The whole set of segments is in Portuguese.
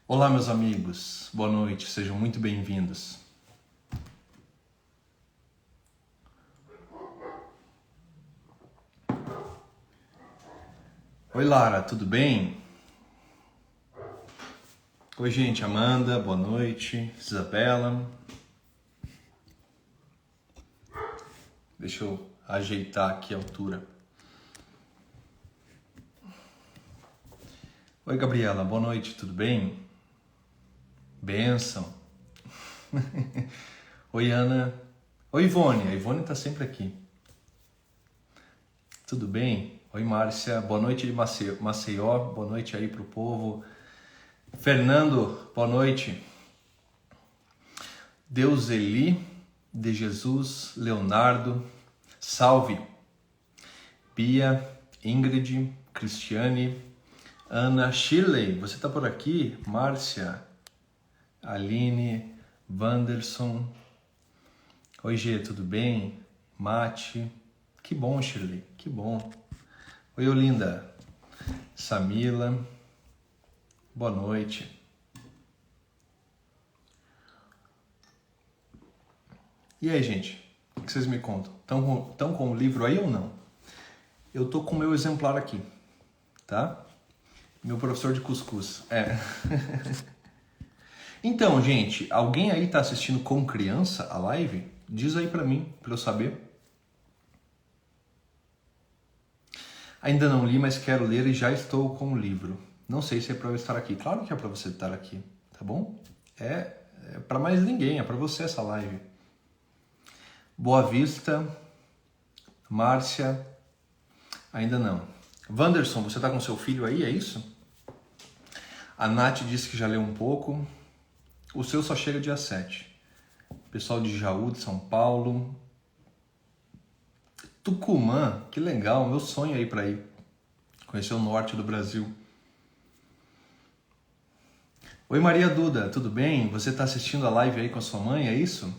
Olá, meus amigos. Boa noite. Sejam muito bem-vindos. Oi, Lara. Tudo bem? Oi, gente. Amanda. Boa noite. Isabela. Deixa eu ajeitar aqui a altura. Oi, Gabriela. Boa noite. Tudo bem? Bênção. Oi, Ana. Oi, Ivone. A Ivone tá sempre aqui. Tudo bem? Oi, Márcia. Boa noite de Maceió. Boa noite aí pro povo. Fernando, boa noite. Deus Eli, de Jesus, Leonardo, salve. Bia, Ingrid, Cristiane, Ana, Shirley, você tá por aqui? Márcia, Aline, Wanderson. Oi, Gê, tudo bem? Mate, que bom, Shirley, que bom. Oi, Olinda, Samila, boa noite. E aí, gente, o que vocês me contam? Tão com o livro aí ou não? Eu tô com o meu exemplar aqui, tá? Meu professor de cuscuz. Então, gente, alguém aí tá assistindo com criança a live? Diz aí pra mim, pra eu saber. Ainda não li, mas quero ler e já estou com o livro. Não sei se é pra eu estar aqui. Claro que é pra você estar aqui, tá bom? É pra mais ninguém, é pra você essa live. Boa Vista, Márcia, ainda não. Wanderson, você tá com seu filho aí, é isso? A Nath disse que já leu um pouco. O seu só chega dia 7. Pessoal de Jaú, de São Paulo. Tucumã, que legal, meu sonho aí pra ir. Conhecer o norte do Brasil. Oi, Maria Duda, tudo bem? Você tá assistindo a live aí com a sua mãe, é isso?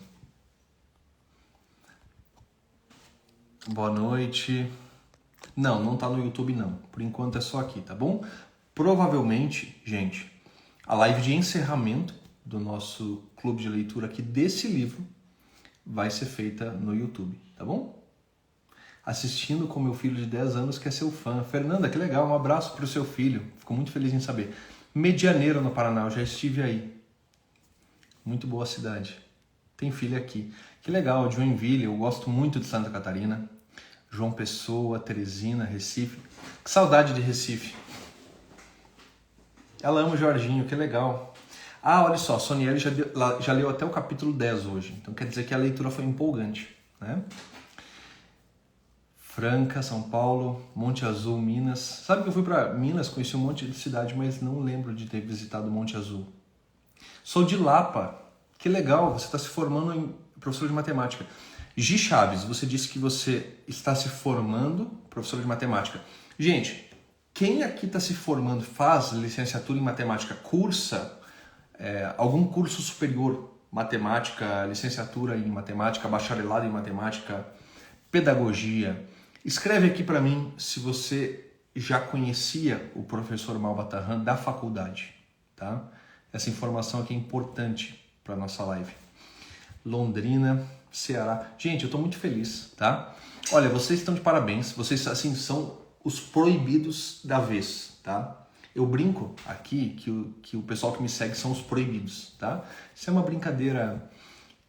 Boa noite. Não tá no YouTube não. Por enquanto é só aqui, tá bom? Provavelmente, gente, a live de encerramento do nosso clube de leitura aqui desse livro vai ser feita no YouTube, tá bom? Assistindo com meu filho de 10 anos que é seu fã. Fernanda, que legal, um abraço pro seu filho. Fico muito feliz em saber. Medianeira, no Paraná, eu já estive aí. Muito boa cidade. Tem filha aqui. Que legal, Joinville, eu gosto muito de Santa Catarina. João Pessoa, Teresina, Recife. Que saudade de Recife. Ela ama o Jorginho, que legal. Ah, olha só, a Soniele já leu até o capítulo 10 hoje. Então quer dizer que a leitura foi empolgante, né? Franca, São Paulo, Monte Azul, Minas. Sabe que eu fui para Minas, conheci um monte de cidade, mas não lembro de ter visitado Monte Azul. Sou de Lapa. Que legal, você está se formando em professor de matemática. Gi Chaves, você disse que você está se formando professor de matemática. Gente, quem aqui está se formando, faz licenciatura em matemática, cursa algum curso superior, matemática, licenciatura em matemática, bacharelado em matemática, pedagogia, escreve aqui para mim se você já conhecia o professor Malbatarran da faculdade, tá? Essa informação aqui é importante para nossa live. Londrina, Ceará. Gente, eu estou muito feliz, tá? Olha, vocês estão de parabéns. Vocês, assim, são os proibidos da vez, tá? Eu brinco aqui que o pessoal que me segue são os proibidos, tá? Isso é uma brincadeira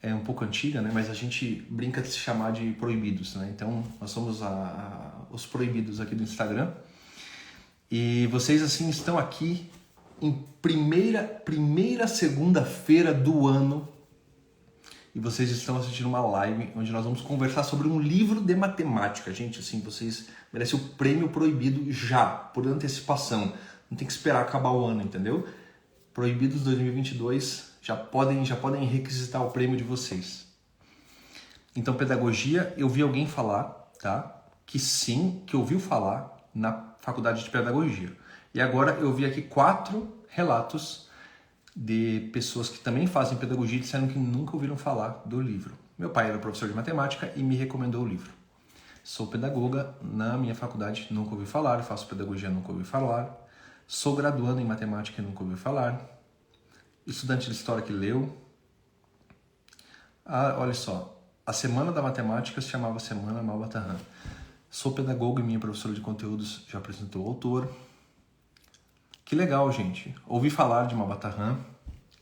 um pouco antiga, né? Mas a gente brinca de se chamar de proibidos, né? Então, nós somos os proibidos aqui do Instagram. E vocês, assim, estão aqui em primeira segunda-feira do ano e vocês estão assistindo uma live onde nós vamos conversar sobre um livro de matemática. Gente, assim, vocês merecem o prêmio proibido já, por antecipação. Não tem que esperar acabar o ano, entendeu? Proibidos 2022 já podem requisitar o prêmio de vocês. Então, pedagogia, eu vi alguém falar, tá? Que sim, que ouviu falar na faculdade de pedagogia. E agora eu vi aqui 4 relatos de pessoas que também fazem pedagogia e disseram que nunca ouviram falar do livro. Meu pai era professor de matemática e me recomendou o livro. Sou pedagoga na minha faculdade, nunca ouvi falar. Faço pedagogia, nunca ouvi falar. Sou graduando em matemática e nunca ouvi falar. estudante de história que leu. Ah, olha só, a Semana da Matemática se chamava Semana Malbatarran. Sou pedagogo e minha professora de conteúdos já apresentou o autor. Que legal, gente. Ouvi falar de Malbatarran,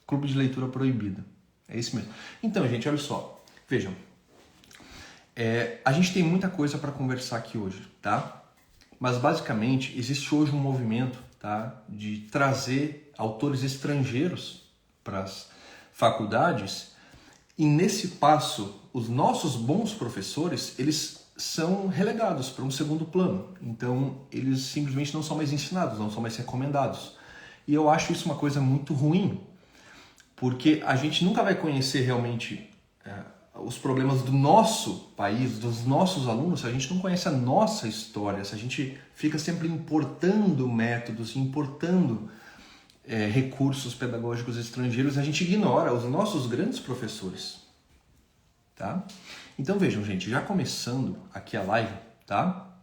Clube de Leitura Proibida. É isso mesmo. Então, gente, olha só. Vejam, a gente tem muita coisa para conversar aqui hoje, tá? Mas, basicamente, existe hoje um movimento, tá, de trazer autores estrangeiros para as faculdades. E nesse passo, os nossos bons professores, eles são relegados para um segundo plano. Então, eles simplesmente não são mais ensinados, não são mais recomendados. E eu acho isso uma coisa muito ruim, porque a gente nunca vai conhecer realmente os problemas do nosso país, dos nossos alunos, se a gente não conhece a nossa história, se a gente fica sempre importando métodos, importando recursos pedagógicos estrangeiros, a gente ignora os nossos grandes professores, tá? Então vejam, gente, já começando aqui a live, tá?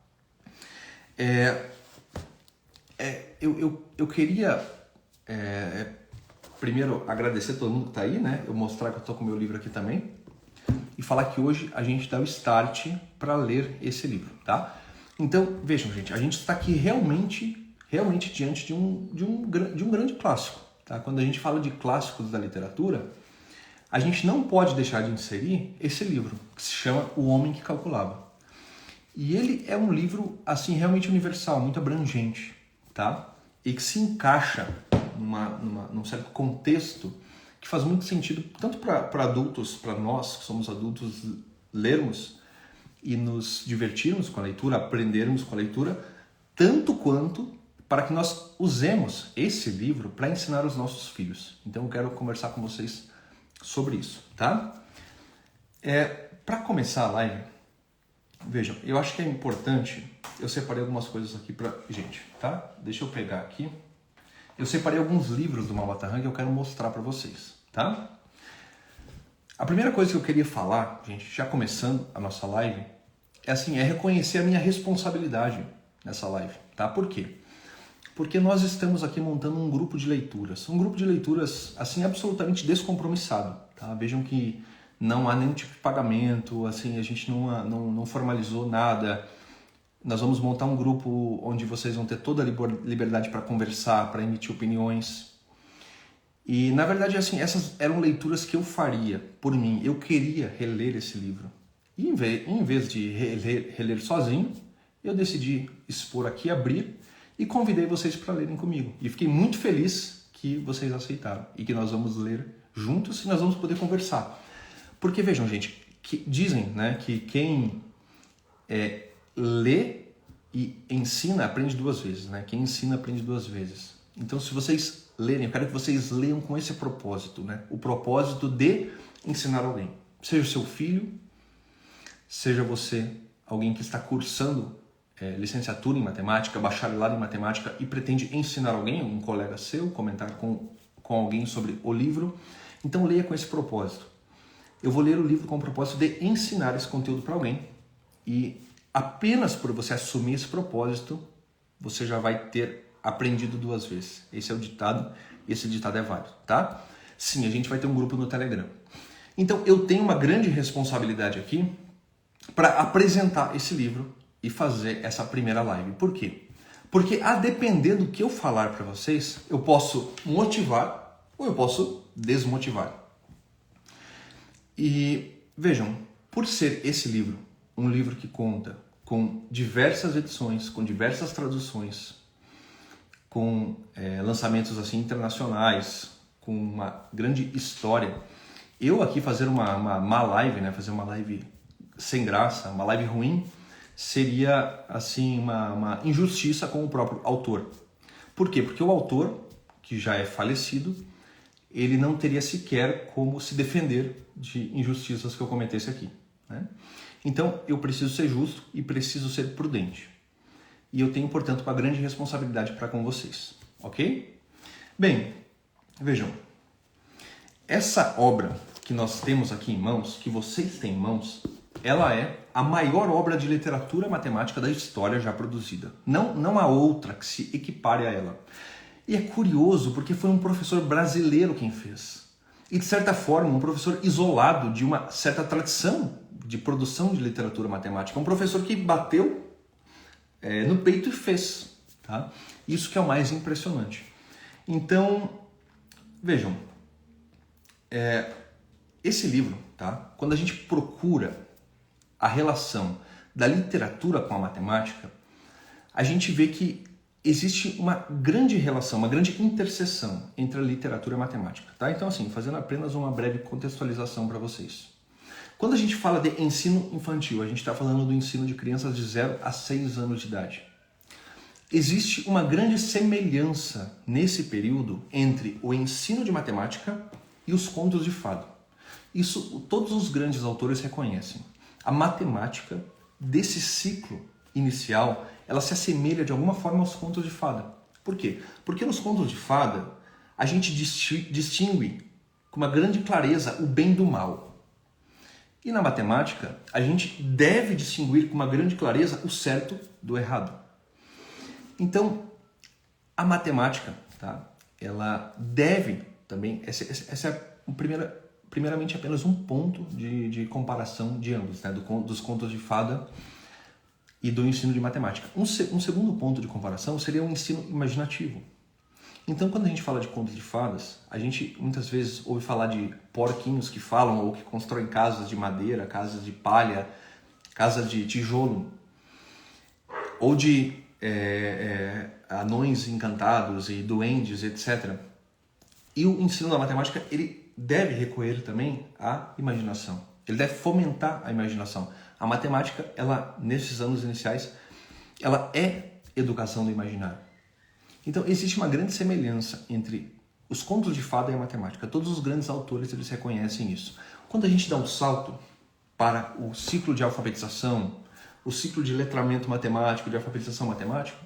Eu queria primeiro agradecer a todo mundo que está aí, né? Eu mostrar que eu estou com o meu livro aqui também e falar que hoje a gente dá o start para ler esse livro, tá? Então vejam, gente, a gente está aqui realmente diante de um grande clássico, tá? Quando a gente fala de clássicos da literatura, a gente não pode deixar de inserir esse livro, que se chama O Homem que Calculava. E ele é um livro, assim, realmente universal, muito abrangente, tá? E que se encaixa num certo contexto que faz muito sentido, tanto para adultos, para nós que somos adultos, lermos e nos divertirmos com a leitura, aprendermos com a leitura, tanto quanto para que nós usemos esse livro para ensinar os nossos filhos. Então eu quero conversar com vocês sobre isso, tá? Para começar a live, vejam, eu acho que é importante, eu separei algumas coisas aqui pra gente, tá? Deixa eu pegar aqui. Eu separei alguns livros do Malbatarran que eu quero mostrar para vocês, tá? A primeira coisa que eu queria falar, gente, já começando a nossa live, é reconhecer a minha responsabilidade nessa live, tá? Por quê? Porque nós estamos aqui montando um grupo de leituras. Um grupo de leituras, assim, absolutamente descompromissado, tá? Vejam que não há nenhum tipo de pagamento, assim, a gente não formalizou nada. Nós vamos montar um grupo onde vocês vão ter toda a liberdade para conversar, para emitir opiniões. E, na verdade, assim, essas eram leituras que eu faria por mim. Eu queria reler esse livro. E, em vez de reler sozinho, eu decidi expor aqui, abrir, e convidei vocês para lerem comigo. E fiquei muito feliz que vocês aceitaram e que nós vamos ler juntos e nós vamos poder conversar. Porque vejam, gente, dizem, né, que quem lê e ensina aprende duas vezes, né? Quem ensina aprende duas vezes. Então, se vocês lerem, eu quero que vocês leiam com esse propósito, né? O propósito de ensinar alguém. Seja o seu filho, seja você alguém que está cursando licenciatura em matemática, bacharelado em matemática e pretende ensinar alguém, um colega seu, comentar com alguém sobre o livro. Então leia com esse propósito. Eu vou ler o livro com o propósito de ensinar esse conteúdo para alguém. E apenas por você assumir esse propósito, você já vai ter aprendido duas vezes. Esse é o ditado, e esse ditado é válido, tá? Sim, a gente vai ter um grupo no Telegram. Então eu tenho uma grande responsabilidade aqui para apresentar esse livro e fazer essa primeira live. Por quê? Porque a depender do que eu falar para vocês, eu posso motivar ou eu posso desmotivar. E vejam, por ser esse livro um livro que conta com diversas edições, com diversas traduções, com lançamentos assim internacionais, com uma grande história, eu aqui fazer uma live, né, fazer uma live sem graça, uma live ruim, seria assim uma injustiça com o próprio autor. Por quê? Porque o autor, que já é falecido, ele não teria sequer como se defender de injustiças que eu cometesse aqui, né? Então eu preciso ser justo e preciso ser prudente. E eu tenho, portanto, uma grande responsabilidade para com vocês, ok? Bem, vejam, essa obra que nós temos aqui em mãos, que vocês têm em mãos, ela é a maior obra de literatura matemática da história já produzida. Não há outra que se equipare a ela. E é curioso porque foi um professor brasileiro quem fez. E, de certa forma, um professor isolado de uma certa tradição de produção de literatura matemática. Um professor que bateu no peito e fez. Tá? Isso que é o mais impressionante. Então, vejam, esse livro, tá? Quando a gente procura a relação da literatura com a matemática, a gente vê que existe uma grande relação, uma grande interseção entre a literatura e a matemática. Tá? Então, assim, fazendo apenas uma breve contextualização para vocês. Quando a gente fala de ensino infantil, a gente está falando do ensino de crianças de 0 a 6 anos de idade. Existe uma grande semelhança nesse período entre o ensino de matemática e os contos de fada. Isso todos os grandes autores reconhecem. A matemática desse ciclo inicial, ela se assemelha de alguma forma aos contos de fada. Por quê? Porque nos contos de fada, a gente distingue com uma grande clareza o bem do mal. E na matemática, a gente deve distinguir com uma grande clareza o certo do errado. Então, a matemática, tá? Ela deve também, essa é primeiramente apenas um ponto de comparação de ambos, né? Dos contos de fada e do ensino de matemática. Um segundo ponto de comparação seria o ensino imaginativo. Então, quando a gente fala de contos de fadas, a gente muitas vezes ouve falar de porquinhos que falam ou que constroem casas de madeira, casas de palha, casas de tijolo, ou de anões encantados e duendes, etc. E o ensino da matemática, ele deve recorrer também à imaginação. Ele deve fomentar a imaginação. A matemática, ela nesses anos iniciais, ela é educação do imaginário. Então, existe uma grande semelhança entre os contos de fada e a matemática. Todos os grandes autores, eles reconhecem isso. Quando a gente dá um salto para o ciclo de alfabetização, o ciclo de letramento matemático, de alfabetização matemática,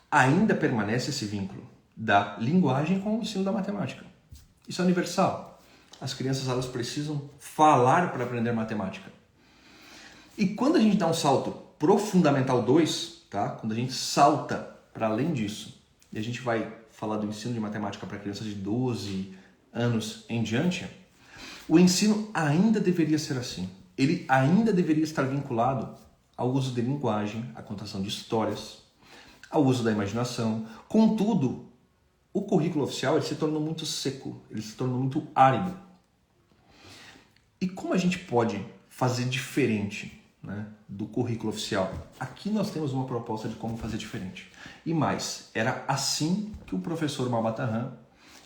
ainda permanece esse vínculo da linguagem com o ensino da matemática. Isso é universal. As crianças, elas precisam falar para aprender matemática. E quando a gente dá um salto pro Fundamental 2, tá? Quando a gente salta para além disso, e a gente vai falar do ensino de matemática para crianças de 12 anos em diante, o ensino ainda deveria ser assim. Ele ainda deveria estar vinculado ao uso de linguagem, à contação de histórias, ao uso da imaginação. Contudo, o currículo oficial ele se tornou muito seco, ele se tornou muito árido. E como a gente pode fazer diferente, né, do currículo oficial? Aqui nós temos uma proposta de como fazer diferente. E mais, era assim que o professor Malbataan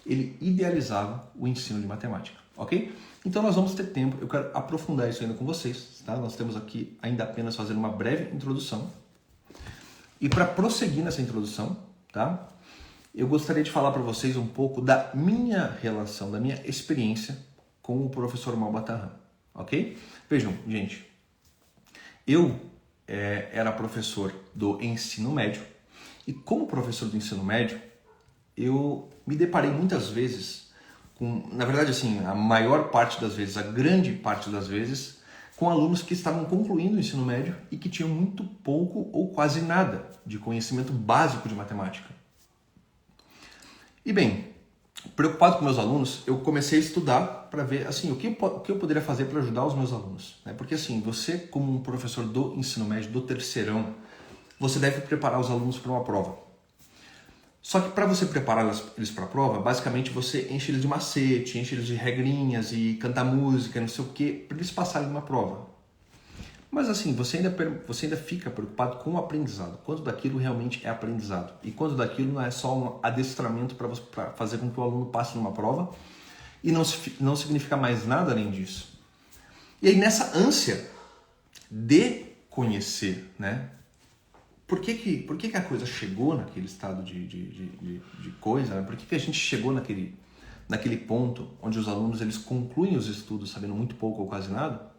ele idealizava o ensino de matemática, ok? Então nós vamos ter tempo, eu quero aprofundar isso ainda com vocês, tá? Nós temos aqui ainda apenas fazendo uma breve introdução. E para prosseguir nessa introdução, tá? Eu gostaria de falar para vocês um pouco da minha relação, da minha experiência com o professor Malbataan, ok? Vejam, gente, eu era professor do ensino médio e como professor do ensino médio, eu me deparei muitas vezes com, na verdade, assim, a maior parte das vezes, a grande parte das vezes, com alunos que estavam concluindo o ensino médio e que tinham muito pouco ou quase nada de conhecimento básico de matemática. E bem, preocupado com meus alunos, eu comecei a estudar para ver assim, o que eu poderia fazer para ajudar os meus alunos. Né? Porque assim, você como um professor do ensino médio, do terceirão, você deve preparar os alunos para uma prova. Só que para você preparar eles para a prova, basicamente você enche eles de macete, enche eles de regrinhas e canta música, não sei o que, para eles passarem uma prova. Mas assim, você ainda fica preocupado com o aprendizado, quanto daquilo realmente é aprendizado e quanto daquilo não é só um adestramento para fazer com que o aluno passe numa prova e não significa mais nada além disso. E aí nessa ânsia de conhecer, né? Por que a coisa chegou naquele estado de coisa? Né? Por que a gente chegou naquele ponto onde os alunos eles concluem os estudos sabendo muito pouco ou quase nada?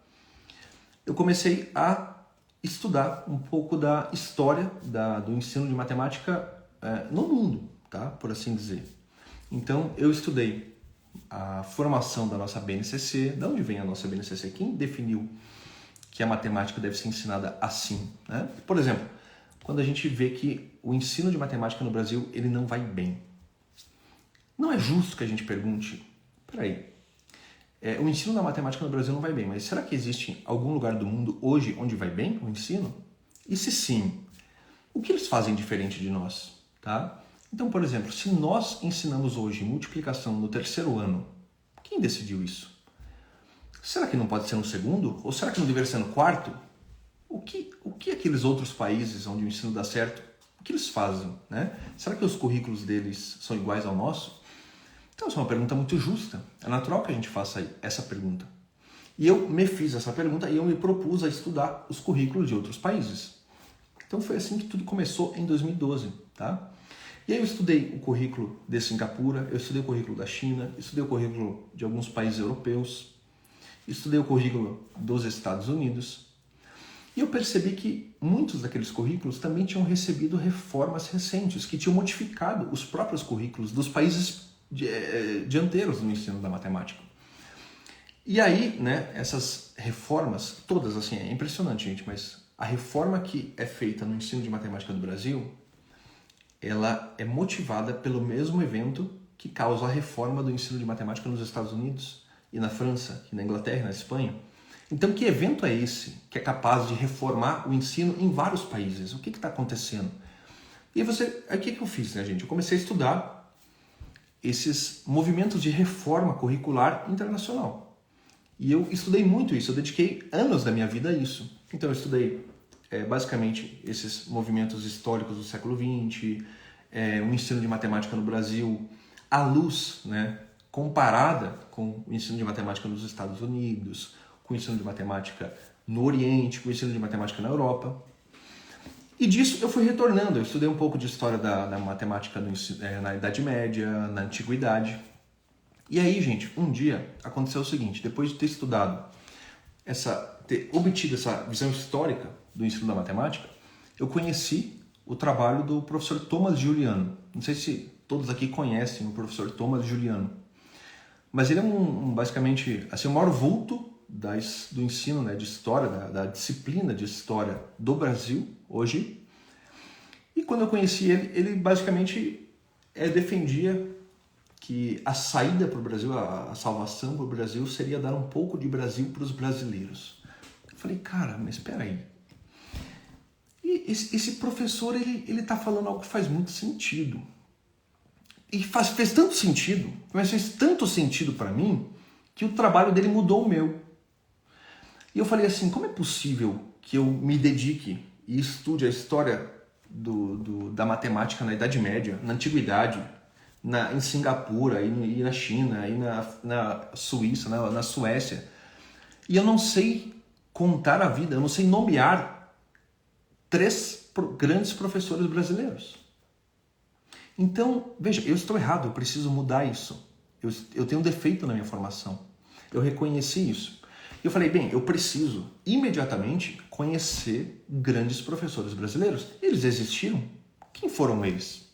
Eu comecei a estudar um pouco da história do ensino de matemática no mundo, tá? Por assim dizer. Então, eu estudei a formação da nossa BNCC, de onde vem a nossa BNCC, quem definiu que a matemática deve ser ensinada assim, né? Por exemplo, quando a gente vê que o ensino de matemática no Brasil ele não vai bem. Não é justo que a gente pergunte, peraí, o ensino da matemática no Brasil não vai bem, mas será que existe algum lugar do mundo hoje onde vai bem o ensino? E se sim, o que eles fazem diferente de nós? Tá? Então, por exemplo, se nós ensinamos hoje multiplicação no 3º ano, quem decidiu isso? Será que não pode ser no 2º? Ou será que não deveria ser no 4º? O que aqueles outros países onde o ensino dá certo, o que eles fazem? Né? Será que os currículos deles são iguais ao nosso? Então, essa é uma pergunta muito justa. É natural que a gente faça essa pergunta. E eu me fiz essa pergunta e eu me propus a estudar os currículos de outros países. Então, foi assim que tudo começou em 2012. Tá? E aí eu estudei o currículo de Singapura, eu estudei o currículo da China, estudei o currículo de alguns países europeus, estudei o currículo dos Estados Unidos. E eu percebi que muitos daqueles currículos também tinham recebido reformas recentes, que tinham modificado os próprios currículos dos países dianteiros no ensino da matemática. E aí, né, essas reformas, todas assim, é impressionante, gente, mas a reforma que é feita no ensino de matemática do Brasil, ela é motivada pelo mesmo evento que causa a reforma do ensino de matemática nos Estados Unidos, e na França, e na Inglaterra, e na Espanha. Então, que evento é esse que é capaz de reformar o ensino em vários países? O que está acontecendo? E aí o que eu fiz, né, gente? Eu comecei a estudar esses movimentos de reforma curricular internacional. E eu estudei muito isso, eu dediquei anos da minha vida a isso. Então eu estudei basicamente esses movimentos históricos do século XX, o ensino de matemática no Brasil, à luz, né, comparada com o ensino de matemática nos Estados Unidos, com o ensino de matemática no Oriente, com o ensino de matemática na Europa. E disso eu fui retornando, eu estudei um pouco de história da matemática na Idade Média, na Antiguidade. E aí, gente, um dia aconteceu o seguinte, depois de ter estudado, ter obtido essa visão histórica do ensino da matemática, eu conheci o trabalho do professor Thomas Juliano. Não sei se todos aqui conhecem o professor Thomas Juliano, mas ele é basicamente assim, o maior vulto do ensino, né, de história, da disciplina de história do Brasil hoje. E quando eu conheci ele basicamente defendia que a saída para o Brasil, a salvação para o Brasil seria dar um pouco de Brasil para os brasileiros. Eu falei, cara, mas espera aí. E esse professor, ele está falando algo que faz muito sentido. E fez tanto sentido, mas fez tanto sentido para mim, que o trabalho dele mudou o meu. E eu falei assim, como é possível que eu me dedique e estude a história da matemática na Idade Média, na Antiguidade, em Singapura, e na China, e na Suíça, na Suécia, e eu não sei contar a vida, eu não sei nomear 3 grandes professores brasileiros. Então, veja, eu estou errado, eu preciso mudar isso. Eu tenho um defeito na minha formação. Eu reconheci isso. Eu falei, bem, eu preciso imediatamente conhecer grandes professores brasileiros. Eles existiram? Quem foram eles?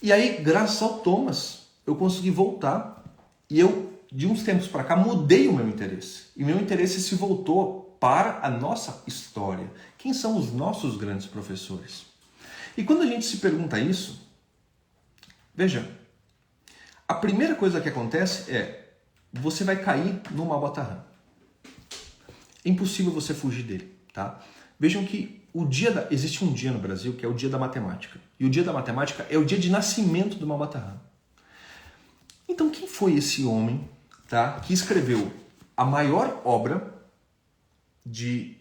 E aí, graças ao Thomas, eu consegui voltar e eu, de uns tempos para cá, mudei o meu interesse. E meu interesse se voltou para a nossa história. Quem são os nossos grandes professores? E quando a gente se pergunta isso, veja, a primeira coisa que acontece você vai cair no Mauá-Tarrant. É impossível você fugir dele, tá? Vejam que existe um dia no Brasil que é o Dia da Matemática. E o Dia da Matemática é o dia de nascimento do Mauá-Tarrant. Então, quem foi esse homem, tá, que escreveu a maior obra de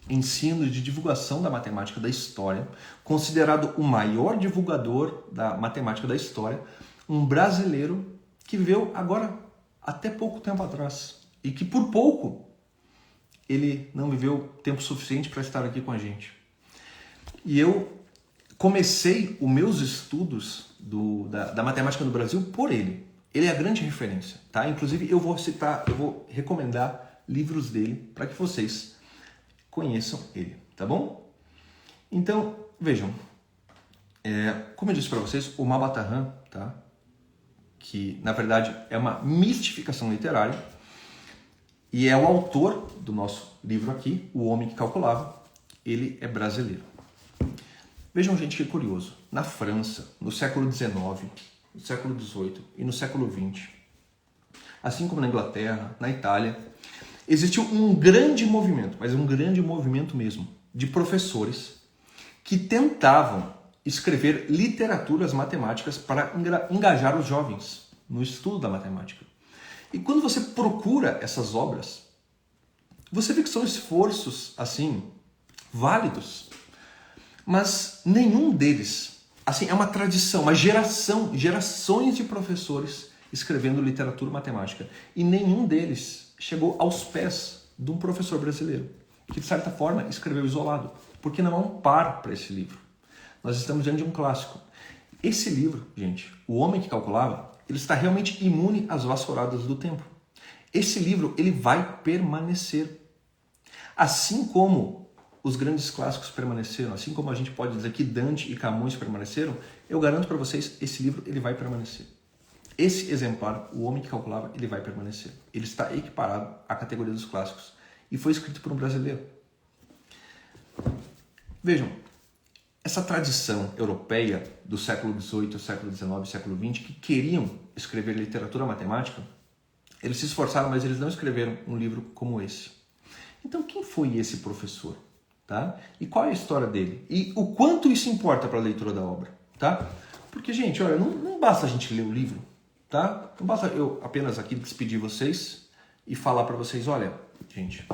ensino e de divulgação da matemática da história, considerado o maior divulgador da matemática da história, um brasileiro que viveu agora até pouco tempo atrás e que por pouco ele não viveu tempo suficiente para estar aqui com a gente. E eu comecei os meus estudos da matemática no Brasil por ele. Ele é a grande referência, tá? Inclusive eu vou recomendar livros dele para que vocês conheçam ele, tá bom? Então, vejam, como eu disse para vocês, o Mauá-Tarrant, tá? Que na verdade é uma mistificação literária, e é o autor do nosso livro aqui, O Homem que Calculava, ele é brasileiro. Vejam, gente, que curioso. Na França, no século XIX, no século XVIII e no século XX, assim como na Inglaterra, na Itália, existiu um grande movimento, mas um grande movimento mesmo, de professores que tentavam escrever literaturas matemáticas para engajar os jovens no estudo da matemática. E quando você procura essas obras, você vê que são esforços, assim, válidos, mas nenhum deles, assim, é uma tradição, uma gerações de professores escrevendo literatura matemática, e nenhum deles chegou aos pés de um professor brasileiro, que de certa forma escreveu isolado, porque não há um par para esse livro. Nós estamos diante de um clássico. Esse livro, gente, O Homem que Calculava, ele está realmente imune às vassouradas do tempo. Esse livro, ele vai permanecer. Assim como os grandes clássicos permaneceram, assim como a gente pode dizer que Dante e Camões permaneceram, eu garanto para vocês, esse livro, ele vai permanecer. Esse exemplar, O Homem que Calculava, ele vai permanecer. Ele está equiparado à categoria dos clássicos e foi escrito por um brasileiro. Vejam, essa tradição europeia do século XVIII, século XIX, século XX, que queriam escrever literatura matemática, eles se esforçaram, mas eles não escreveram um livro como esse. Então, quem foi esse professor? Tá? E qual é a história dele? E o quanto isso importa para a leitura da obra? Tá? Porque, gente, olha, não basta a gente ler o livro, tá? Não basta eu apenas aqui despedir vocês e falar para vocês, olha, gente,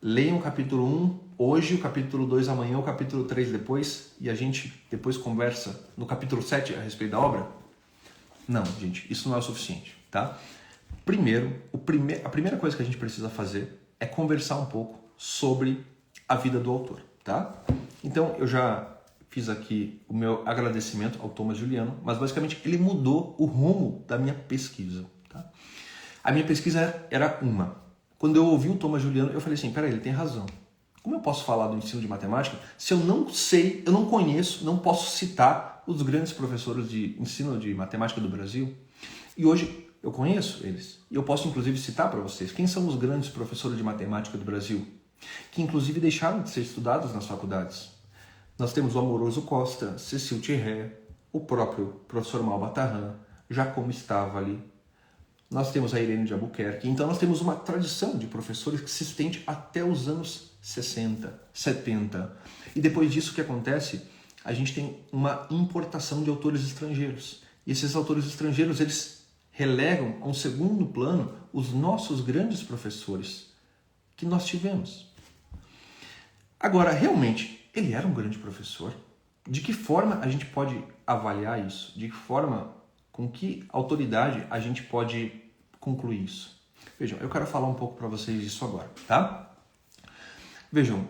leiam o capítulo 1 hoje, o capítulo 2 amanhã, o capítulo 3 depois, e a gente depois conversa no capítulo 7 a respeito da obra? Não, gente, isso não é o suficiente, tá? Primeiro, a primeira coisa que a gente precisa fazer é conversar um pouco sobre a vida do autor, tá? Então, eu já fiz aqui o meu agradecimento ao Thomas Juliano, mas basicamente ele mudou o rumo da minha pesquisa, tá? A minha pesquisa era uma. Quando eu ouvi o Thomas Juliano, eu falei assim, peraí, ele tem razão. Como eu posso falar do ensino de matemática se eu não sei, eu não conheço, não posso citar os grandes professores de ensino de matemática do Brasil? E hoje eu conheço eles. E eu posso inclusive citar para vocês quem são os grandes professores de matemática do Brasil, que inclusive deixaram de ser estudados nas faculdades. Nós temos o Amoroso Costa, Cecil Thierry, o próprio professor Malbatarran, Giacomo Stavali. Nós temos a Irene de Albuquerque. Então nós temos uma tradição de professores que se estende até os anos 60, 70. E depois disso o que acontece? A gente tem uma importação de autores estrangeiros. E esses autores estrangeiros, eles relegam a um segundo plano os nossos grandes professores que nós tivemos. Agora, realmente, ele era um grande professor? De que forma a gente pode avaliar isso? De que forma, com que autoridade a gente pode concluir isso? Vejam, eu quero falar um pouco para vocês disso agora, tá? Vejam,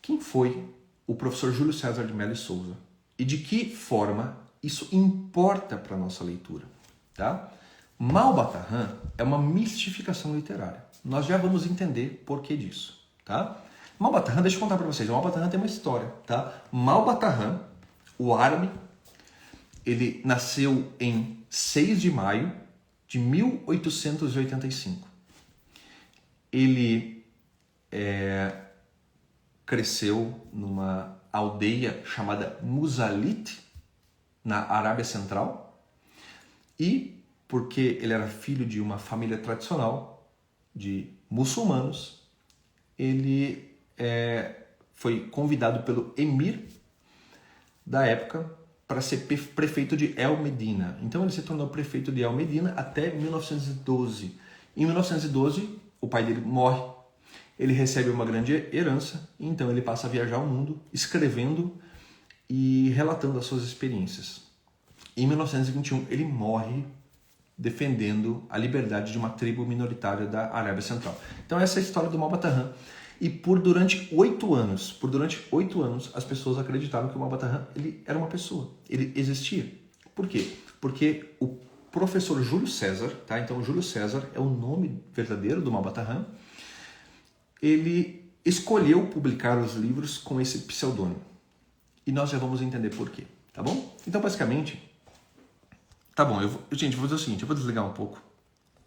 quem foi o professor Júlio César de Mello e Souza? E de que forma isso importa para a nossa leitura, tá? Malbatarran é uma mistificação literária. Nós já vamos entender por que disso, tá? Malbatarran, deixa eu contar para vocês, Malbatarran tem uma história, tá? Malbatarran, o árabe, ele nasceu em 6 de maio de 1885. Ele cresceu numa aldeia chamada Musalit, na Arábia Central, e porque ele era filho de uma família tradicional de muçulmanos, ele foi convidado pelo emir da época para ser prefeito de El Medina. Então ele se tornou prefeito de El Medina até 1912. Em 1912, o pai dele morre, ele recebe uma grande herança, e então ele passa a viajar o mundo, escrevendo e relatando as suas experiências. Em 1921, ele morre defendendo a liberdade de uma tribo minoritária da Arábia Central. Então essa é a história do Malbatarran. E durante 8 anos, as pessoas acreditaram que o Malbatarran ele era uma pessoa, ele existia. Por quê? Porque o professor Júlio César, tá? Então Júlio César é o nome verdadeiro do Malbatarran, ele escolheu publicar os livros com esse pseudônimo. E nós já vamos entender por quê, tá bom? Então, basicamente, tá bom, gente, eu vou fazer o seguinte, eu vou desligar um pouco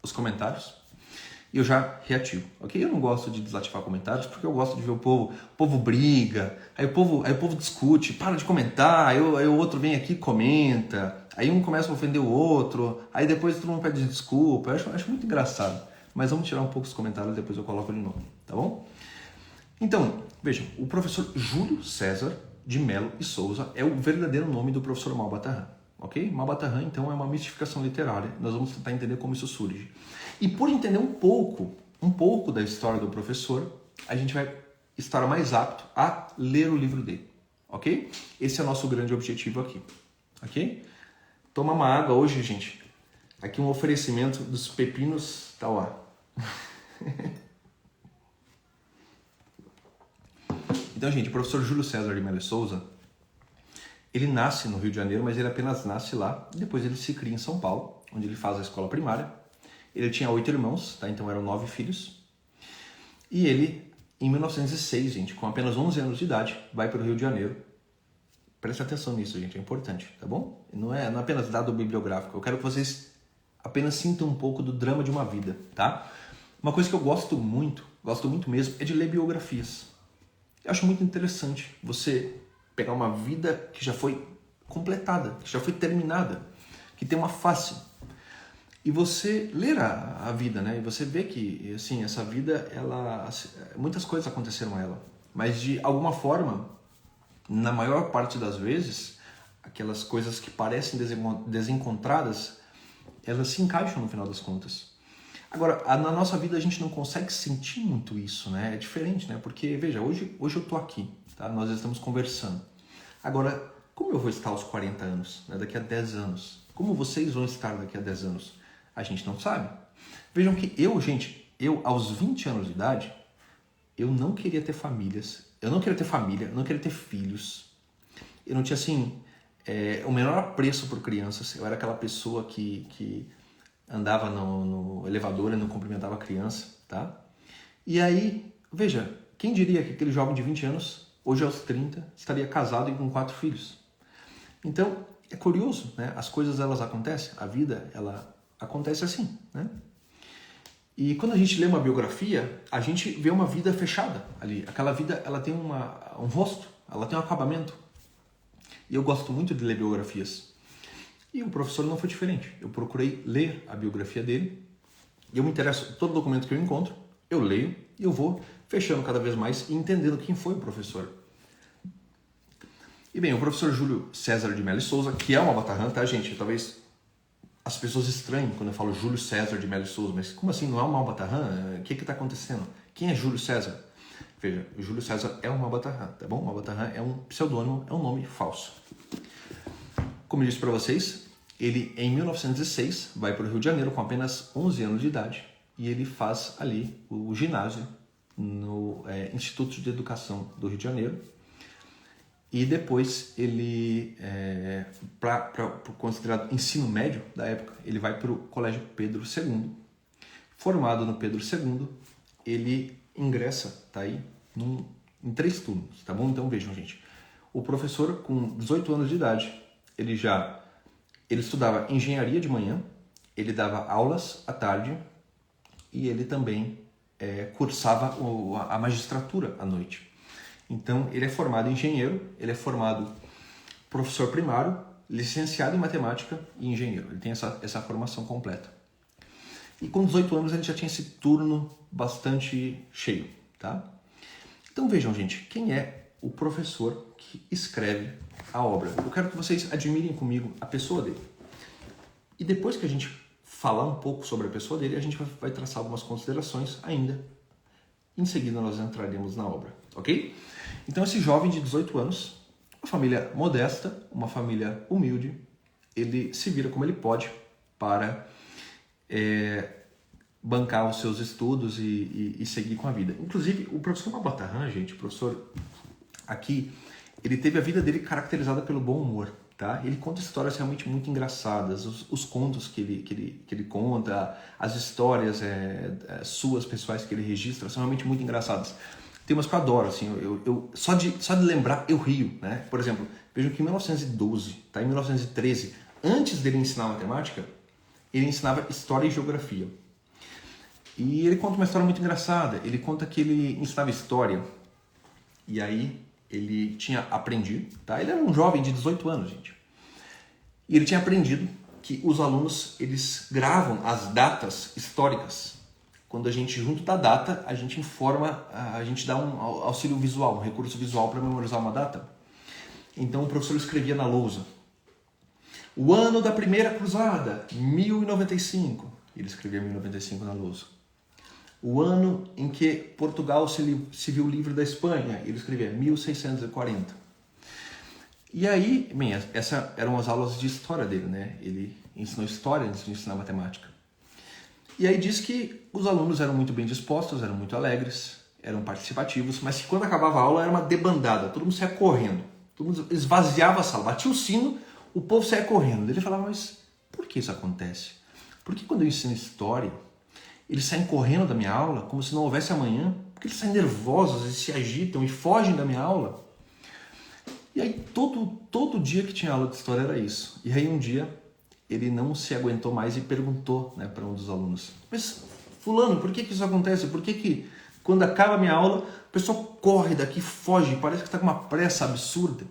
os comentários e eu já reativo, ok? Eu não gosto de desativar comentários porque eu gosto de ver o povo briga, aí o povo discute, para de comentar, aí o outro vem aqui e comenta, Aí um começa a ofender o outro, aí depois todo mundo pede desculpa. Eu acho muito engraçado. Mas vamos tirar um pouco os comentários, depois eu coloco de novo, tá bom? Então, vejam, o professor Júlio César de Melo e Souza é o verdadeiro nome do professor Malbatarran, ok? Malbatarran, então, é uma mistificação literária. Nós vamos tentar entender como isso surge. E por entender um pouco da história do professor, a gente vai estar mais apto a ler o livro dele, ok? Esse é o nosso grande objetivo aqui, ok? Toma uma água hoje, gente. Aqui um oferecimento dos pepinos Tauá. Então, gente, o professor Júlio César de Melo e Souza, ele nasce no Rio de Janeiro, mas ele apenas nasce lá. Depois ele se cria em São Paulo, onde ele faz a escola primária. Ele tinha 8 irmãos, tá? Então eram 9 filhos. E ele, em 1906, gente, com apenas 11 anos de idade, vai para o Rio de Janeiro. Preste atenção nisso, gente, é importante, tá bom? Não é apenas dado bibliográfico. Eu quero que vocês apenas sintam um pouco do drama de uma vida, tá? Uma coisa que eu gosto muito mesmo, é de ler biografias. Eu acho muito interessante você pegar uma vida que já foi completada, que já foi terminada, que tem uma face, e você ler a vida, né? E você vê que, assim, essa vida, muitas coisas aconteceram a ela, mas de alguma forma, na maior parte das vezes, aquelas coisas que parecem desencontradas, elas se encaixam no final das contas. Agora, na nossa vida a gente não consegue sentir muito isso, né? É diferente, né? Porque, veja, hoje eu tô aqui, tá? Nós estamos conversando. Agora, como eu vou estar aos 40 anos, né? Daqui a 10 anos? Como vocês vão estar daqui a 10 anos? A gente não sabe. Vejam que eu aos 20 anos de idade, eu não queria ter famílias, eu não queria ter família, eu não queria ter filhos. Eu não tinha, assim, o menor apreço por crianças. Eu era aquela pessoa que andava no elevador e não cumprimentava a criança, tá? E aí, veja, quem diria que aquele jovem de 20 anos, hoje aos 30, estaria casado e com 4 filhos? Então, é curioso, né? As coisas, elas acontecem, a vida, ela acontece assim, né? E quando a gente lê uma biografia, a gente vê uma vida fechada ali. Aquela vida, ela tem um rosto, ela tem um acabamento. E eu gosto muito de ler biografias. E o professor não foi diferente. Eu procurei ler a biografia dele. E eu me interesso, todo documento que eu encontro, eu leio e eu vou fechando cada vez mais e entendendo quem foi o professor. E bem, o professor Júlio César de Melo e Souza, que é uma Malbatarran, tá, gente? Talvez as pessoas estranhem quando eu falo Júlio César de Melo e Souza, mas como assim, não é uma Malbatarran? O que está acontecendo? Quem é Júlio César? Veja, o Júlio César é uma Malbatarran, tá bom? Malbatarran é um pseudônimo, é um nome falso. Como eu disse para vocês, ele em 1906 vai para o Rio de Janeiro com apenas 11 anos de idade e ele faz ali o ginásio no Instituto de Educação do Rio de Janeiro. E depois ele, para considerado ensino médio da época, ele vai para o Colégio Pedro II. Formado no Pedro II, ele ingressa, tá aí, em 3 turnos, tá bom? Então vejam, gente, o professor com 18 anos de idade, ele estudava engenharia de manhã, ele dava aulas à tarde e ele também cursava a magistratura à noite. Então, ele é formado engenheiro, ele é formado professor primário, licenciado em matemática e engenheiro. Ele tem essa formação completa. E com 18 anos ele já tinha esse turno bastante cheio, tá? Então vejam, gente, quem é o professor que escreve a obra? Eu quero que vocês admirem comigo a pessoa dele. E depois que a gente falar um pouco sobre a pessoa dele, a gente vai traçar algumas considerações ainda. Em seguida nós entraremos na obra, ok? Então esse jovem de 18 anos, uma família modesta, uma família humilde, ele se vira como ele pode para bancar os seus estudos e seguir com a vida. Inclusive, o professor Malbatarran, gente, o professor aqui, ele teve a vida dele caracterizada pelo bom humor, tá? Ele conta histórias realmente muito engraçadas, os contos que ele conta, as histórias suas pessoais que ele registra são realmente muito engraçadas. Tem umas que eu adoro, assim, só de lembrar eu rio, né? Por exemplo, vejam que em 1912, tá? Em 1913, antes dele ensinar matemática, ele ensinava história e geografia. E ele conta uma história muito engraçada. Ele conta que ele ensinava história e aí ele tinha aprendido, tá? Ele era um jovem de 18 anos, gente. E ele tinha aprendido que os alunos, eles gravam as datas históricas. Quando a gente junto da data, a gente informa, a gente dá um auxílio visual, um recurso visual para memorizar uma data. Então o professor escrevia na lousa: o ano da primeira cruzada, 1095. Ele escrevia 1095 na lousa. O ano em que Portugal se viu livre da Espanha, ele escrevia 1640. E aí, bem, essas eram as aulas de história dele, né? Ele ensinou história antes de ensinar matemática. E aí diz que os alunos eram muito bem dispostos, eram muito alegres, eram participativos, mas que quando acabava a aula era uma debandada, todo mundo saia correndo, todo mundo esvaziava a sala, batia o sino, o povo saia correndo. Ele falava, mas por que isso acontece? Por que quando eu ensino história, eles saem correndo da minha aula como se não houvesse amanhã? Porque eles saem nervosos, eles se agitam e fogem da minha aula? E aí todo dia que tinha aula de história era isso. E aí um dia ele não se aguentou mais e perguntou, né, para um dos alunos: mas fulano, por que isso acontece? Por que quando acaba a minha aula o pessoal corre daqui, foge, parece que está com uma pressa absurda?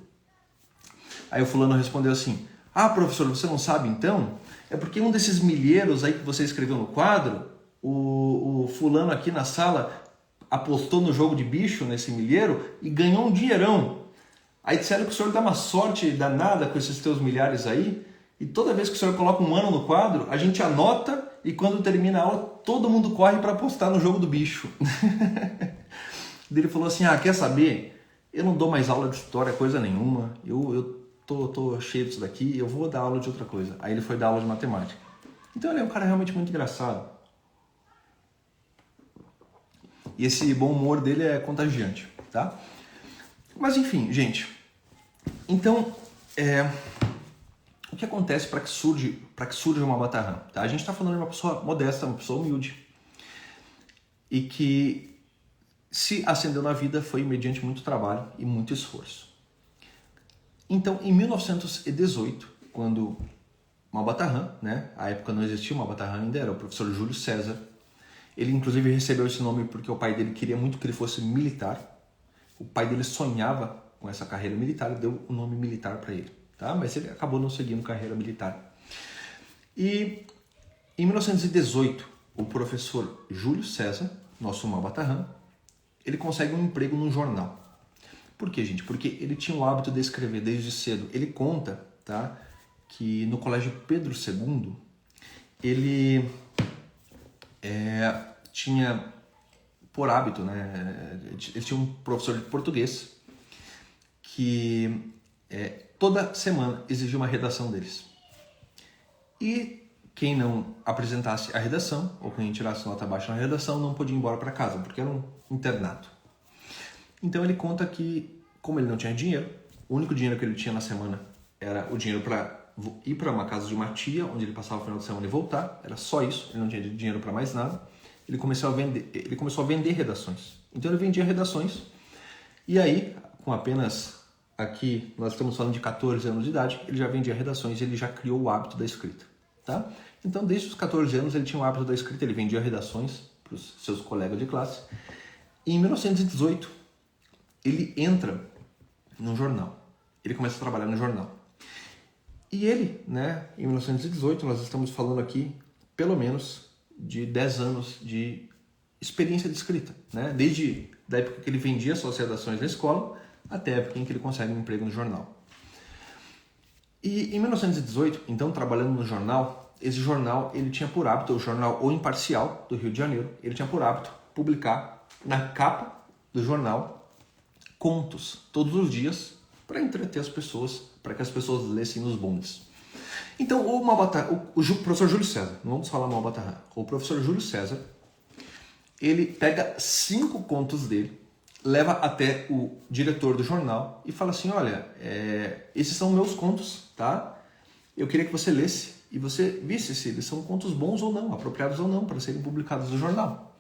Aí o fulano respondeu assim: ah, professor, você não sabe então? É porque um desses milheiros aí que você escreveu no quadro, o fulano aqui na sala apostou no jogo de bicho nesse milheiro e ganhou um dinheirão. Aí disseram que o senhor dá uma sorte danada com esses teus milhares aí, e toda vez que o senhor coloca um ano no quadro, a gente anota e quando termina a aula, todo mundo corre para apostar no jogo do bicho. Ele falou assim, ah, quer saber? Eu não dou mais aula de história, coisa nenhuma, eu tô cheio disso daqui, eu vou dar aula de outra coisa. Aí ele foi dar aula de matemática. Então ele é um cara realmente muito engraçado. E esse bom humor dele é contagiante, tá? Mas enfim, gente, então, o que acontece para que surge uma Batarrã? Tá? A gente está falando de uma pessoa modesta, uma pessoa humilde, e que se ascendeu na vida foi mediante muito trabalho e muito esforço. Então, em 1918, quando uma Batarrã, né, à época não existia uma Batarrã ainda, era o professor Júlio César, ele inclusive recebeu esse nome porque o pai dele queria muito que ele fosse militar. O pai dele sonhava com essa carreira militar e deu o nome militar para ele, tá? Mas ele acabou não seguindo carreira militar. E em 1918, o professor Júlio César, nosso Batarrã, ele consegue um emprego num jornal. Por quê, gente? Porque ele tinha o hábito de escrever desde cedo. Ele conta, tá, que no colégio Pedro II, ele tinha por hábito, né? Ele tinha um professor de português que toda semana exigia uma redação deles. E quem não apresentasse a redação, ou quem tirasse nota baixa na redação, não podia ir embora para casa, porque era um internato. Então ele conta que, como ele não tinha dinheiro, o único dinheiro que ele tinha na semana era o dinheiro para ir para uma casa de uma tia, onde ele passava o final de semana e voltar. Era só isso, ele não tinha dinheiro para mais nada. Ele começou a vender redações. Então ele vendia redações. E aí, com apenas, aqui nós estamos falando de 14 anos de idade, ele já vendia redações e ele já criou o hábito da escrita. Tá? Então, desde os 14 anos, ele tinha o hábito da escrita, ele vendia redações para os seus colegas de classe. E em 1918, ele entra num jornal. Ele começa a trabalhar no jornal. E ele, né, em 1918, nós estamos falando aqui, pelo menos, de 10 anos de experiência de escrita, né? Desde a época que ele vendia suas redações na escola até a época em que ele consegue um emprego no jornal. E em 1918, então, trabalhando no jornal, esse jornal ele tinha por hábito, o jornal O Imparcial do Rio de Janeiro, ele tinha por hábito publicar na capa do jornal contos todos os dias para entreter as pessoas, para que as pessoas lessem nos bondes. Então, o professor Júlio César, não vamos falar Batarrã, o professor Júlio César, ele pega 5 contos dele, leva até o diretor do jornal e fala assim, olha, esses são meus contos, tá? Eu queria que você lesse e você visse se eles são contos bons ou não, apropriados ou não, para serem publicados no jornal.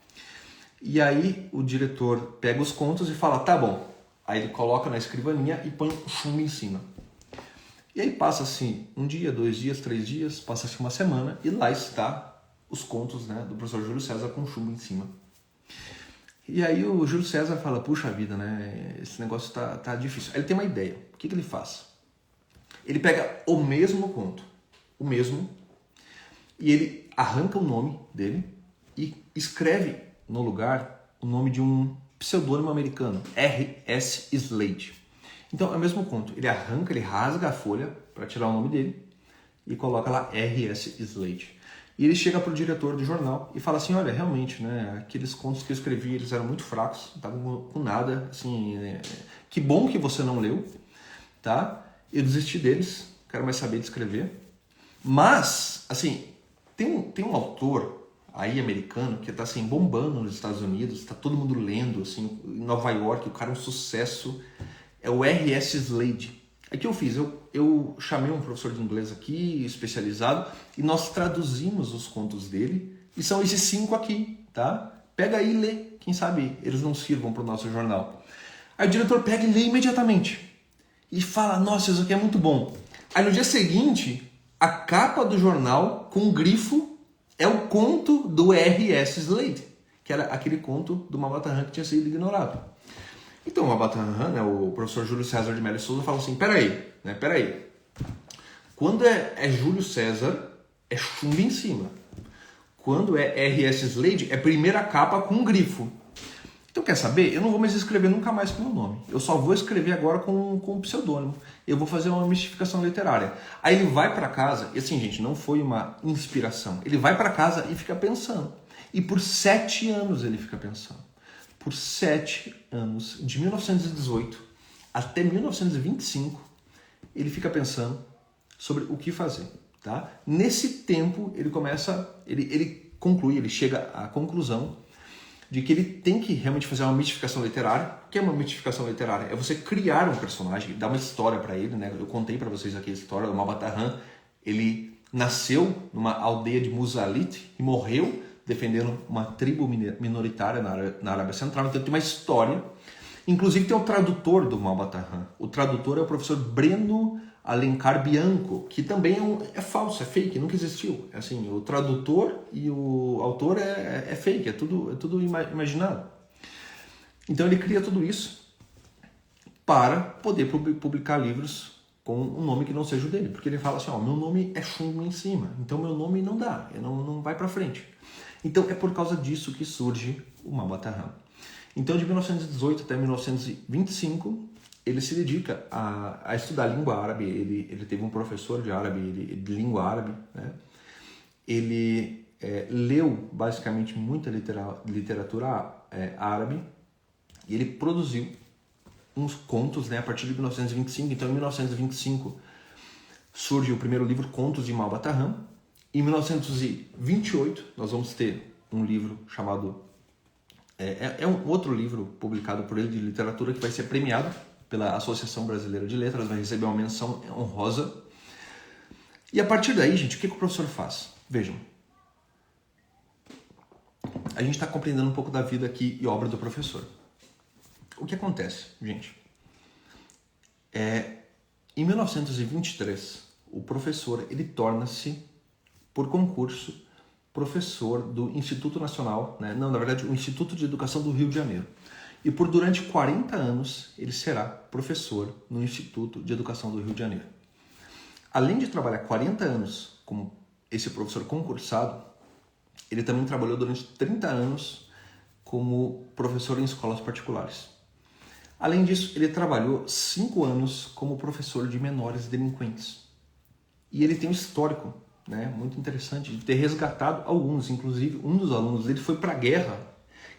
E aí o diretor pega os contos e fala, tá bom. Aí ele coloca na escrivaninha e põe um chumbo em cima. E aí passa-se um dia, 2 dias, 3 dias, passa-se uma semana e lá está os contos, né, do professor Júlio César com chumbo em cima. E aí o Júlio César fala, puxa vida, né, esse negócio tá difícil. Aí ele tem uma ideia. O que ele faz? Ele pega o mesmo conto, o mesmo, e ele arranca o nome dele e escreve no lugar o nome de um pseudônimo americano, R.S. Slade. Então é o mesmo conto, ele arranca, ele rasga a folha para tirar o nome dele e coloca lá R.S. Slade. E ele chega para o diretor do jornal e fala assim, olha, realmente, né, aqueles contos que eu escrevi, eles eram muito fracos, não estavam com nada, assim, que bom que você não leu, tá? Eu desisti deles, quero mais saber de escrever. Mas, assim, tem um autor aí americano que tá assim, bombando nos Estados Unidos, tá todo mundo lendo, assim, em Nova York, o cara é um sucesso, é o R.S. Slade. Aí o que eu fiz? Eu chamei um professor de inglês aqui, especializado, e nós traduzimos os contos dele, e são esses 5 aqui, tá? Pega aí e lê, quem sabe eles não sirvam para o nosso jornal. Aí o diretor pega e lê imediatamente, e fala, nossa, isso aqui é muito bom. Aí no dia seguinte, a capa do jornal, com um grifo, é o conto do R.S. Slade, que era aquele conto do Mabatahan que tinha sido ignorado. Então o Mabatahan, né, o professor Júlio César de Mello Souza, fala assim, peraí. Quando é Júlio César, é chumbo em cima. Quando é R.S. Slade, é primeira capa com um grifo. Então quer saber? Eu não vou mais escrever nunca mais com o meu nome. Eu só vou escrever agora com um pseudônimo. Eu vou fazer uma mistificação literária. Aí ele vai para casa, e assim, gente, não foi uma inspiração. Ele vai para casa e fica pensando. E por 7 anos ele fica pensando. Por 7 anos, de 1918 até 1925, ele fica pensando sobre o que fazer. Tá? Nesse tempo, ele conclui, ele chega à conclusão de que ele tem que realmente fazer uma mitificação literária. O que é uma mitificação literária? É você criar um personagem, dar uma história para ele. Né? Eu contei para vocês aqui a história do Mabatahan. Ele nasceu numa aldeia de Musalit e morreu defendendo uma tribo minoritária na Arábia Central. Então tem uma história. Inclusive tem o tradutor do Mabatahan. O tradutor é o professor Breno Alencar Bianco, que também é falso, é fake, nunca existiu. Assim, o tradutor e o autor é fake, é tudo imaginado. Então ele cria tudo isso para poder publicar livros com um nome que não seja o dele. Porque ele fala assim, ó, meu nome é chumbo em cima, então meu nome não dá, não vai para frente. Então é por causa disso que surge o Mabatahan. Então de 1918 até 1925, ele se dedica a estudar língua árabe. Ele teve um professor de árabe, de língua árabe, né? Ele leu basicamente muita literatura árabe e ele produziu uns contos, né, a partir de 1925. Então em 1925 surge o primeiro livro, Contos de Mabatahan. Em 1928 nós vamos ter um livro chamado... É um outro livro publicado por ele de literatura que vai ser premiado pela Associação Brasileira de Letras, vai receber uma menção honrosa. E a partir daí, gente, o que o professor faz? Vejam, a gente está compreendendo um pouco da vida aqui e obra do professor. O que acontece, gente? Em 1923, o professor ele torna-se, por concurso, professor do Instituto Nacional, né? Não, na verdade, o Instituto de Educação do Rio de Janeiro. E por durante 40 anos ele será professor no Instituto de Educação do Rio de Janeiro. Além de trabalhar 40 anos como esse professor concursado, ele também trabalhou durante 30 anos como professor em escolas particulares. Além disso, ele trabalhou 5 anos como professor de menores delinquentes. E ele tem um histórico, né, muito interessante de ter resgatado alguns. Inclusive, um dos alunos dele foi para a guerra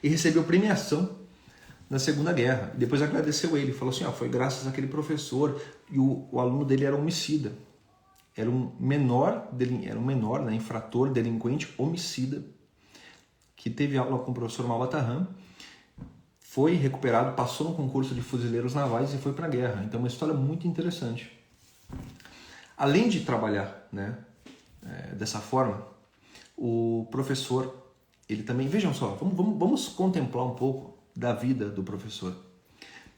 e recebeu premiação na Segunda Guerra. Depois agradeceu ele, falou assim, foi graças àquele professor. E o aluno dele era homicida. Era um menor, né, infrator, delinquente, homicida, que teve aula com o professor Mabatahan, foi recuperado, passou no concurso de fuzileiros navais e foi para a guerra. Então, uma história muito interessante. Além de trabalhar, né, dessa forma, o professor, ele também, vejam só, vamos contemplar um pouco da vida do professor.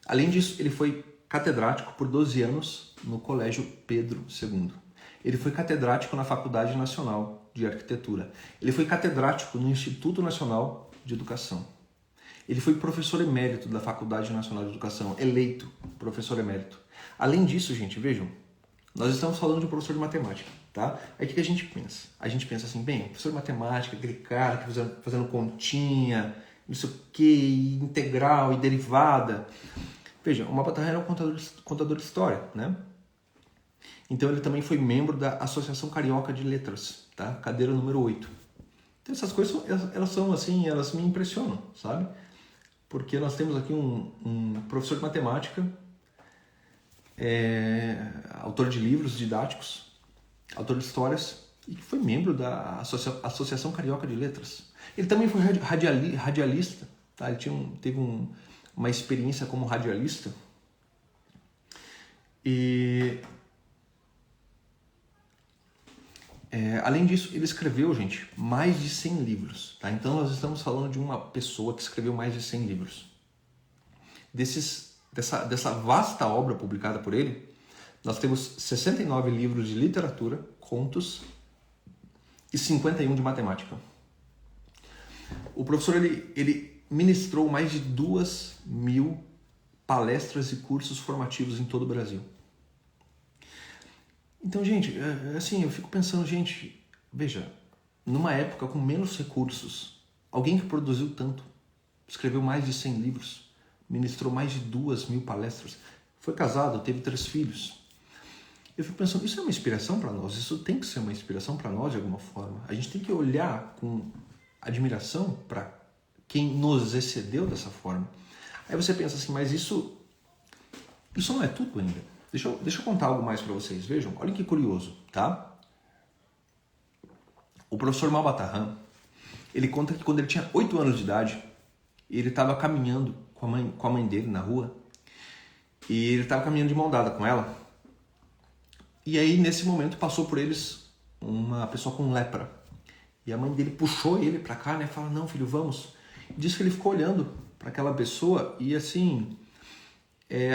Além disso, ele foi catedrático por 12 anos no Colégio Pedro II. Ele foi catedrático na Faculdade Nacional de Arquitetura. Ele foi catedrático no Instituto Nacional de Educação. Ele foi professor emérito da Faculdade Nacional de Educação, eleito professor emérito. Além disso, gente, vejam, Nós estamos falando de um professor de matemática, tá? Aí o que a gente pensa? A gente pensa assim, bem, professor de matemática, aquele cara que fazendo continha, não sei o que, integral e derivada. Veja, o Maupassant era um contador de história, né? Então ele também foi membro da Associação Carioca de Letras, tá? Cadeira número 8. Então essas coisas, elas são assim, elas me impressionam, sabe? Porque nós temos aqui um professor de matemática, autor de livros didáticos, autor de histórias, e que foi membro da Associação Carioca de Letras. Ele também foi radialista, tá? Ele teve uma experiência como radialista. E além disso, ele escreveu, gente, mais de 100 livros. Tá? Então nós estamos falando de uma pessoa que escreveu mais de 100 livros. Dessa vasta obra publicada por ele, nós temos 69 livros de literatura, contos e 51 de matemática. O professor ele ministrou mais de 2.000 palestras e cursos formativos em todo o Brasil. Então, gente, assim, eu fico pensando, gente, veja, numa época com menos recursos, alguém que produziu tanto, escreveu mais de 100 livros, ministrou mais de 2.000 palestras, foi casado, teve 3 filhos. Eu fico pensando, isso é uma inspiração para nós, isso tem que ser uma inspiração para nós de alguma forma. A gente tem que olhar com admiração para quem nos excedeu dessa forma. Aí você pensa assim, mas isso não é tudo ainda. Deixa eu contar algo mais para vocês, vejam, olhem que curioso, tá? O professor Maupassant, ele conta que quando ele tinha 8 anos de idade, ele estava caminhando com a mãe dele na rua, e ele estava caminhando de mão dada com ela, e aí nesse momento passou por eles uma pessoa com lepra, e a mãe dele puxou ele para cá, né, fala, não filho, vamos, e diz que ele ficou olhando para aquela pessoa, e assim...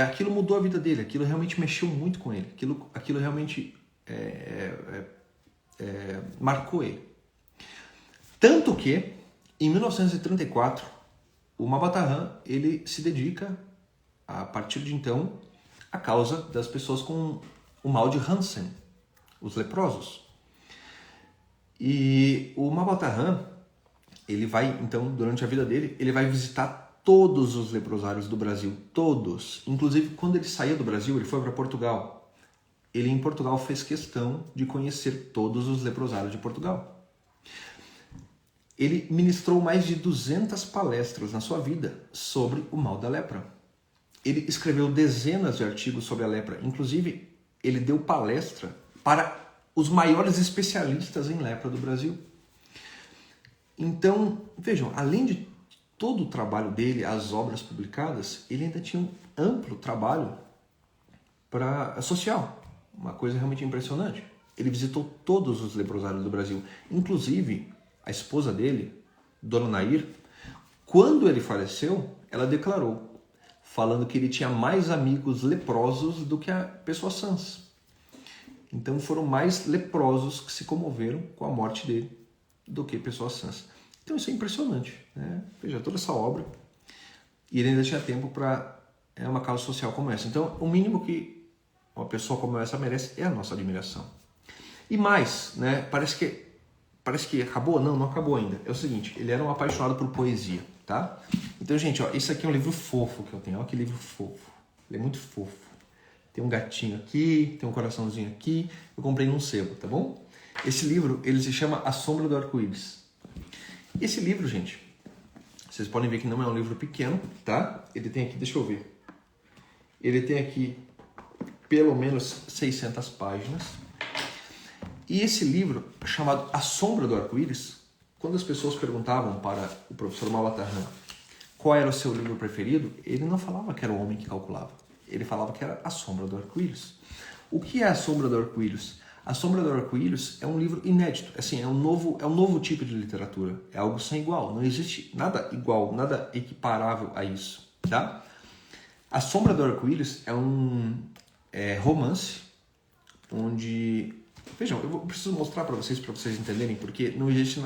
aquilo mudou a vida dele, aquilo realmente mexeu muito com ele, aquilo realmente marcou ele. Tanto que, em 1934, o Maupassant ele se dedica, a partir de então, à causa das pessoas com o mal de Hansen, os leprosos. E o Maupassant, ele vai, então, durante a vida dele, ele vai visitar todos os leprosários do Brasil, todos. Inclusive, quando ele saiu do Brasil, ele foi para Portugal. Ele, em Portugal, fez questão de conhecer todos os leprosários de Portugal. Ele ministrou mais de 200 palestras na sua vida sobre o mal da lepra. Ele escreveu dezenas de artigos sobre a lepra. Inclusive, ele deu palestra para os maiores especialistas em lepra do Brasil. Então, vejam, além de todo o trabalho dele, as obras publicadas, ele ainda tinha um amplo trabalho social. Uma coisa realmente impressionante. Ele visitou todos os leprosários do Brasil. Inclusive, a esposa dele, Dona Nair, quando ele faleceu, ela declarou, falando que ele tinha mais amigos leprosos do que pessoas sãs. Então foram mais leprosos que se comoveram com a morte dele do que pessoas sãs. Então isso é impressionante, né? Veja, toda essa obra, e ele ainda tinha tempo para uma causa social como essa. Então, o mínimo que uma pessoa como essa merece é a nossa admiração. E mais, né? Parece que acabou? Não acabou ainda. É o seguinte, ele era um apaixonado por poesia, tá? Então, gente, ó, esse aqui é um livro fofo que eu tenho. Olha que livro fofo. Ele é muito fofo. Tem um gatinho aqui, tem um coraçãozinho aqui. Eu comprei num sebo, tá bom? Esse livro, ele se chama A Sombra do Arco-Íris. Esse livro, gente, vocês podem ver que não é um livro pequeno, tá? Ele tem aqui, deixa eu ver. Ele tem aqui pelo menos 600 páginas. E esse livro, chamado A Sombra do Arco-Íris, quando as pessoas perguntavam para o professor Maupassant qual era o seu livro preferido, ele não falava que era O Homem que Calculava. Ele falava que era A Sombra do Arco-Íris. O que é A Sombra do Arco-Íris? A Sombra do Arco-Íris é um livro inédito, assim, é um novo tipo de literatura, é algo sem igual, não existe nada igual, nada equiparável a isso, tá? A Sombra do Arco-Íris é um romance onde, vejam, eu preciso mostrar para vocês entenderem, porque não existe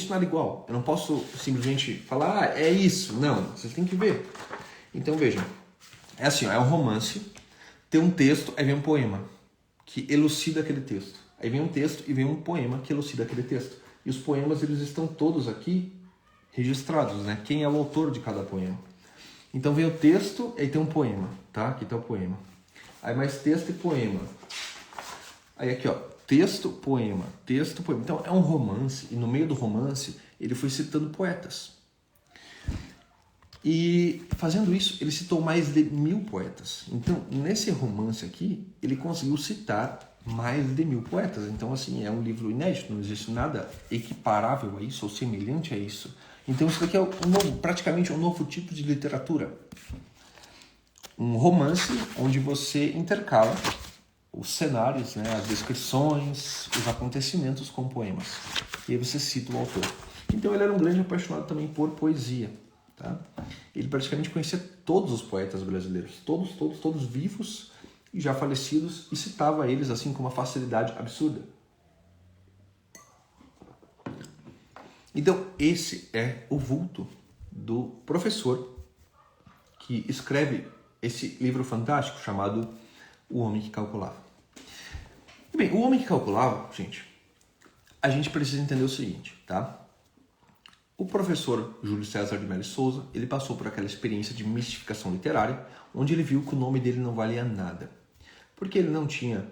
nada igual, eu não posso simplesmente falar, é isso, não, vocês têm que ver. Então vejam, é assim, ó, é um romance, tem um texto, aí vem um poema, que elucida aquele texto. Aí vem um texto e vem um poema que elucida aquele texto. E os poemas, eles estão todos aqui registrados, né? Quem é o autor de cada poema. Então vem o texto, aí tem um poema, tá? Aqui tá o poema. Aí mais texto e poema. Aí aqui, ó, texto, poema, texto, poema. Então é um romance, e no meio do romance ele foi citando poetas. E fazendo isso, ele citou mais de 1000 poetas. Então, nesse romance aqui, ele conseguiu citar mais de 1000 poetas. Então, assim, é um livro inédito, não existe nada equiparável a isso ou semelhante a isso. Então, isso daqui é praticamente um novo tipo de literatura. Um romance onde você intercala os cenários, né, as descrições, os acontecimentos com poemas. E aí você cita o autor. Então, ele era um grande apaixonado também por poesia. Tá? Ele praticamente conhecia todos os poetas brasileiros, todos vivos e já falecidos, e citava eles assim com uma facilidade absurda. Então, esse é o vulto do professor que escreve esse livro fantástico chamado O Homem que Calculava. E bem, O Homem que Calculava, gente, a gente precisa entender o seguinte, tá? O professor Júlio César de Mello Souza, ele passou por aquela experiência de mistificação literária, onde ele viu que o nome dele não valia nada. Porque ele não tinha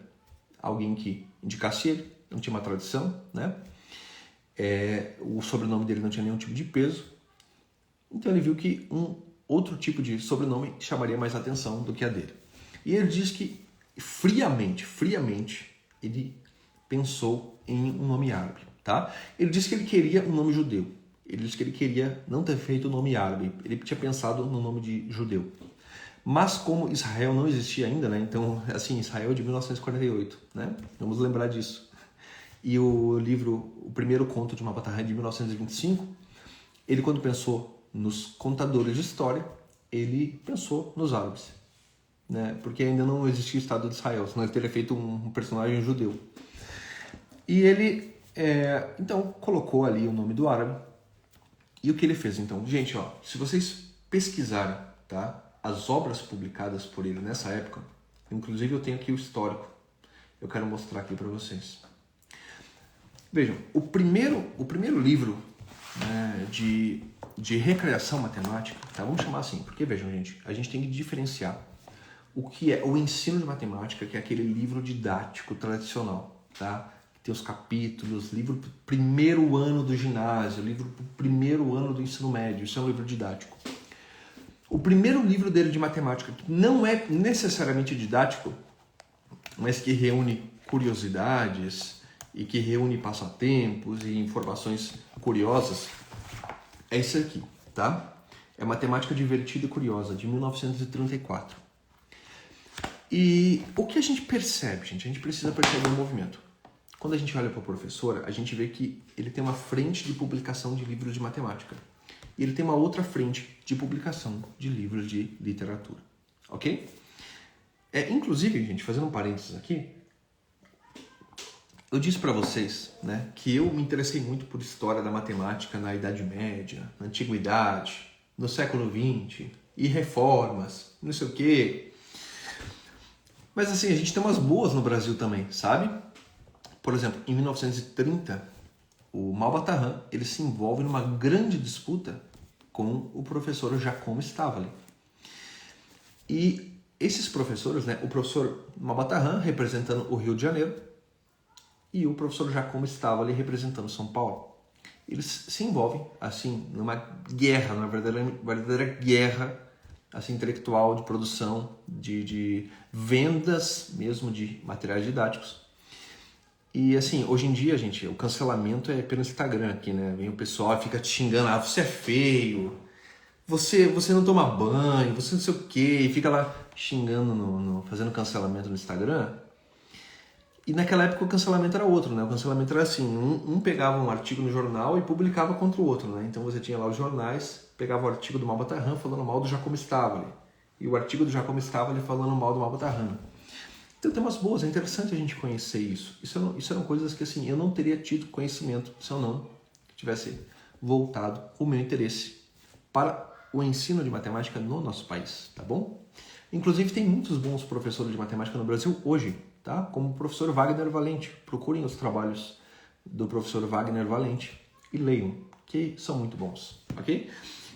alguém que indicasse ele, não tinha uma tradição, né? O sobrenome dele não tinha nenhum tipo de peso. Então ele viu que um outro tipo de sobrenome chamaria mais atenção do que a dele. E ele diz que friamente, ele pensou em um nome árabe, tá? Ele disse que ele queria um nome judeu. Ele disse que ele queria não ter feito o nome árabe, ele tinha pensado no nome de judeu. Mas como Israel não existia ainda, né? Então, assim, Israel é de 1948, né? Vamos lembrar disso. E o livro, o primeiro conto de Mabata é de 1925, ele quando pensou nos contadores de história, ele pensou nos árabes, né? Porque ainda não existia o Estado de Israel, senão ele teria feito um personagem judeu. E ele, então, colocou ali o nome do árabe. E o que ele fez então? Gente, ó, se vocês pesquisarem, tá, as obras publicadas por ele nessa época, inclusive eu tenho aqui o histórico, eu quero mostrar aqui para vocês. Vejam, o primeiro livro, né, de recreação matemática, tá, vamos chamar assim, porque vejam, gente, a gente tem que diferenciar o que é o ensino de matemática, que é aquele livro didático tradicional, tá? Tem os capítulos, livro para o primeiro ano do ginásio, livro para o primeiro ano do ensino médio, isso é um livro didático. O primeiro livro dele de matemática, que não é necessariamente didático, mas que reúne curiosidades e que reúne passatempos e informações curiosas, é esse aqui, tá? É Matemática Divertida e Curiosa, de 1934. E o que a gente percebe, gente? A gente precisa perceber um movimento. Quando a gente olha para o professor, a gente vê que ele tem uma frente de publicação de livros de matemática. E ele tem uma outra frente de publicação de livros de literatura. Ok? Inclusive, gente, fazendo um parênteses aqui, eu disse para vocês, né, que eu me interessei muito por história da matemática na Idade Média, na Antiguidade, no século XX, e reformas, não sei o quê. Mas assim, a gente tem umas boas no Brasil também, sabe? Por exemplo, em 1930, o Malba ele se envolve numa grande disputa com o professor Giacomo Stavali. E esses professores, né, o professor Malba representando o Rio de Janeiro e o professor Giacomo Stavali representando São Paulo, eles se envolvem assim numa guerra, numa verdadeira guerra assim, intelectual, de produção, de vendas mesmo de materiais didáticos. E assim, hoje em dia, gente, o cancelamento é pelo Instagram aqui, né? Vem o pessoal e fica te xingando, você é feio, você não toma banho, você não sei o quê, e fica lá xingando, fazendo cancelamento no Instagram. E naquela época o cancelamento era outro, né? O cancelamento era assim, um pegava um artigo no jornal e publicava contra o outro, né? Então você tinha lá os jornais, pegava o artigo do Malba falando mal do Giacomo Stavali, e o artigo do Giacomo Stavali falando mal do Malba. Então tem umas boas, é interessante a gente conhecer isso. Isso eram coisas que assim, eu não teria tido conhecimento se eu não tivesse voltado o meu interesse para o ensino de matemática no nosso país, tá bom? Inclusive tem muitos bons professores de matemática no Brasil hoje, tá? Como o professor Wagner Valente. Procurem os trabalhos do professor Wagner Valente e leiam, que são muito bons, ok?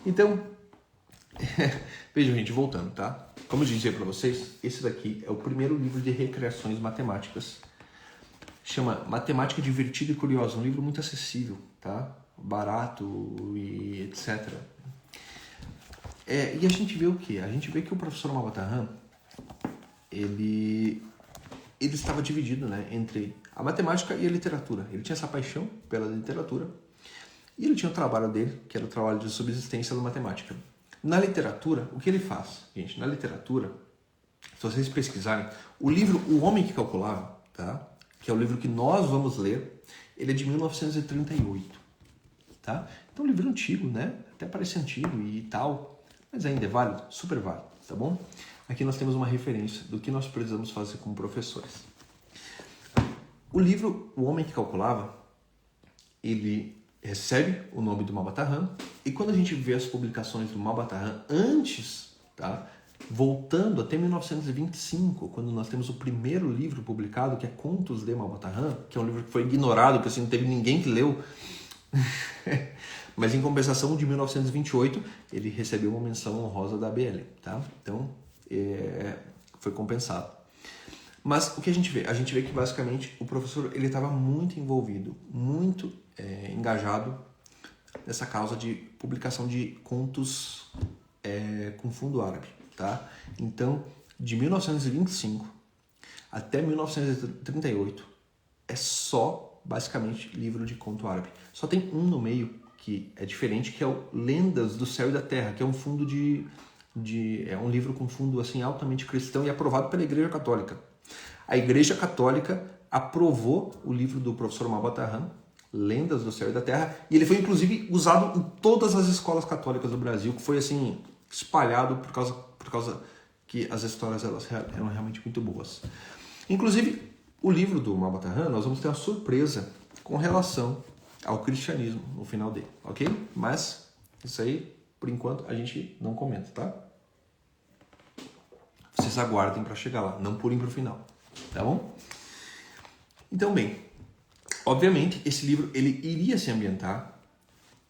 Então, vejam, gente, voltando, tá? Como eu dizia para vocês, esse daqui é o primeiro livro de recreações matemáticas. Chama Matemática Divertida e Curiosa, um livro muito acessível, tá? Barato e etc. E a gente vê o quê? A gente vê que o professor Mabatahan, ele estava dividido, né, entre a matemática e a literatura. Ele tinha essa paixão pela literatura e ele tinha o trabalho dele, que era o trabalho de subsistência da matemática. Na literatura, o que ele faz? Gente, na literatura, se vocês pesquisarem, o livro O Homem que Calculava, tá? Que é o livro que nós vamos ler, ele é de 1938, tá? Então, um livro antigo, né? Até parece antigo e tal, mas ainda é válido, super válido, tá bom? Aqui nós temos uma referência do que nós precisamos fazer como professores. O livro O Homem que Calculava, ele recebe o nome do Mabatahan, e quando a gente vê as publicações do Mabatahan antes, tá? Voltando até 1925, quando nós temos o primeiro livro publicado, que é Contos de Mabatahan, que é um livro que foi ignorado, porque assim, não teve ninguém que leu. Mas em compensação, de 1928, ele recebeu uma menção honrosa da ABL, tá? Então, foi compensado. Mas o que a gente vê? A gente vê que basicamente o professor ele estava muito envolvido, muito engajado nessa causa de publicação de contos com fundo árabe, tá? Então, de 1925 até 1938 é só basicamente livro de conto árabe. Só tem um no meio que é diferente, que é o Lendas do Céu e da Terra, que é um fundo é um livro com fundo assim altamente cristão e aprovado pela Igreja Católica. A Igreja Católica aprovou o livro do professor Mabatahan, Lendas do Céu e da Terra, e ele foi inclusive usado em todas as escolas católicas do Brasil, que foi assim espalhado por causa que as histórias elas eram realmente muito boas. Inclusive, o livro do Mabatahan, nós vamos ter uma surpresa com relação ao cristianismo no final dele, ok? Mas isso aí, por enquanto, a gente não comenta, tá? Vocês aguardem para chegar lá, não pulem para o final, tá bom? Então, bem, obviamente, esse livro ele iria se ambientar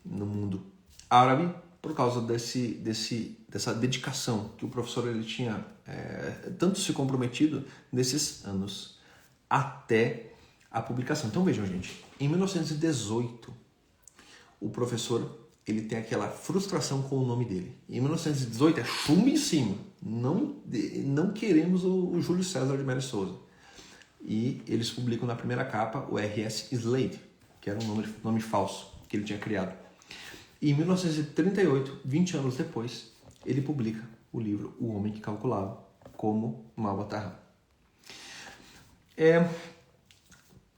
no mundo árabe por causa dessa dedicação que o professor ele tinha tanto se comprometido nesses anos até a publicação. Então vejam, gente, em 1918 o professor ele tem aquela frustração com o nome dele. Em 1918 é chumbo em cima, não queremos o Júlio César de Melo Souza. E eles publicam na primeira capa o R.S. Slade, que era um nome falso que ele tinha criado. E em 1938, 20 anos depois, ele publica o livro O Homem que Calculava, como Mabatahan.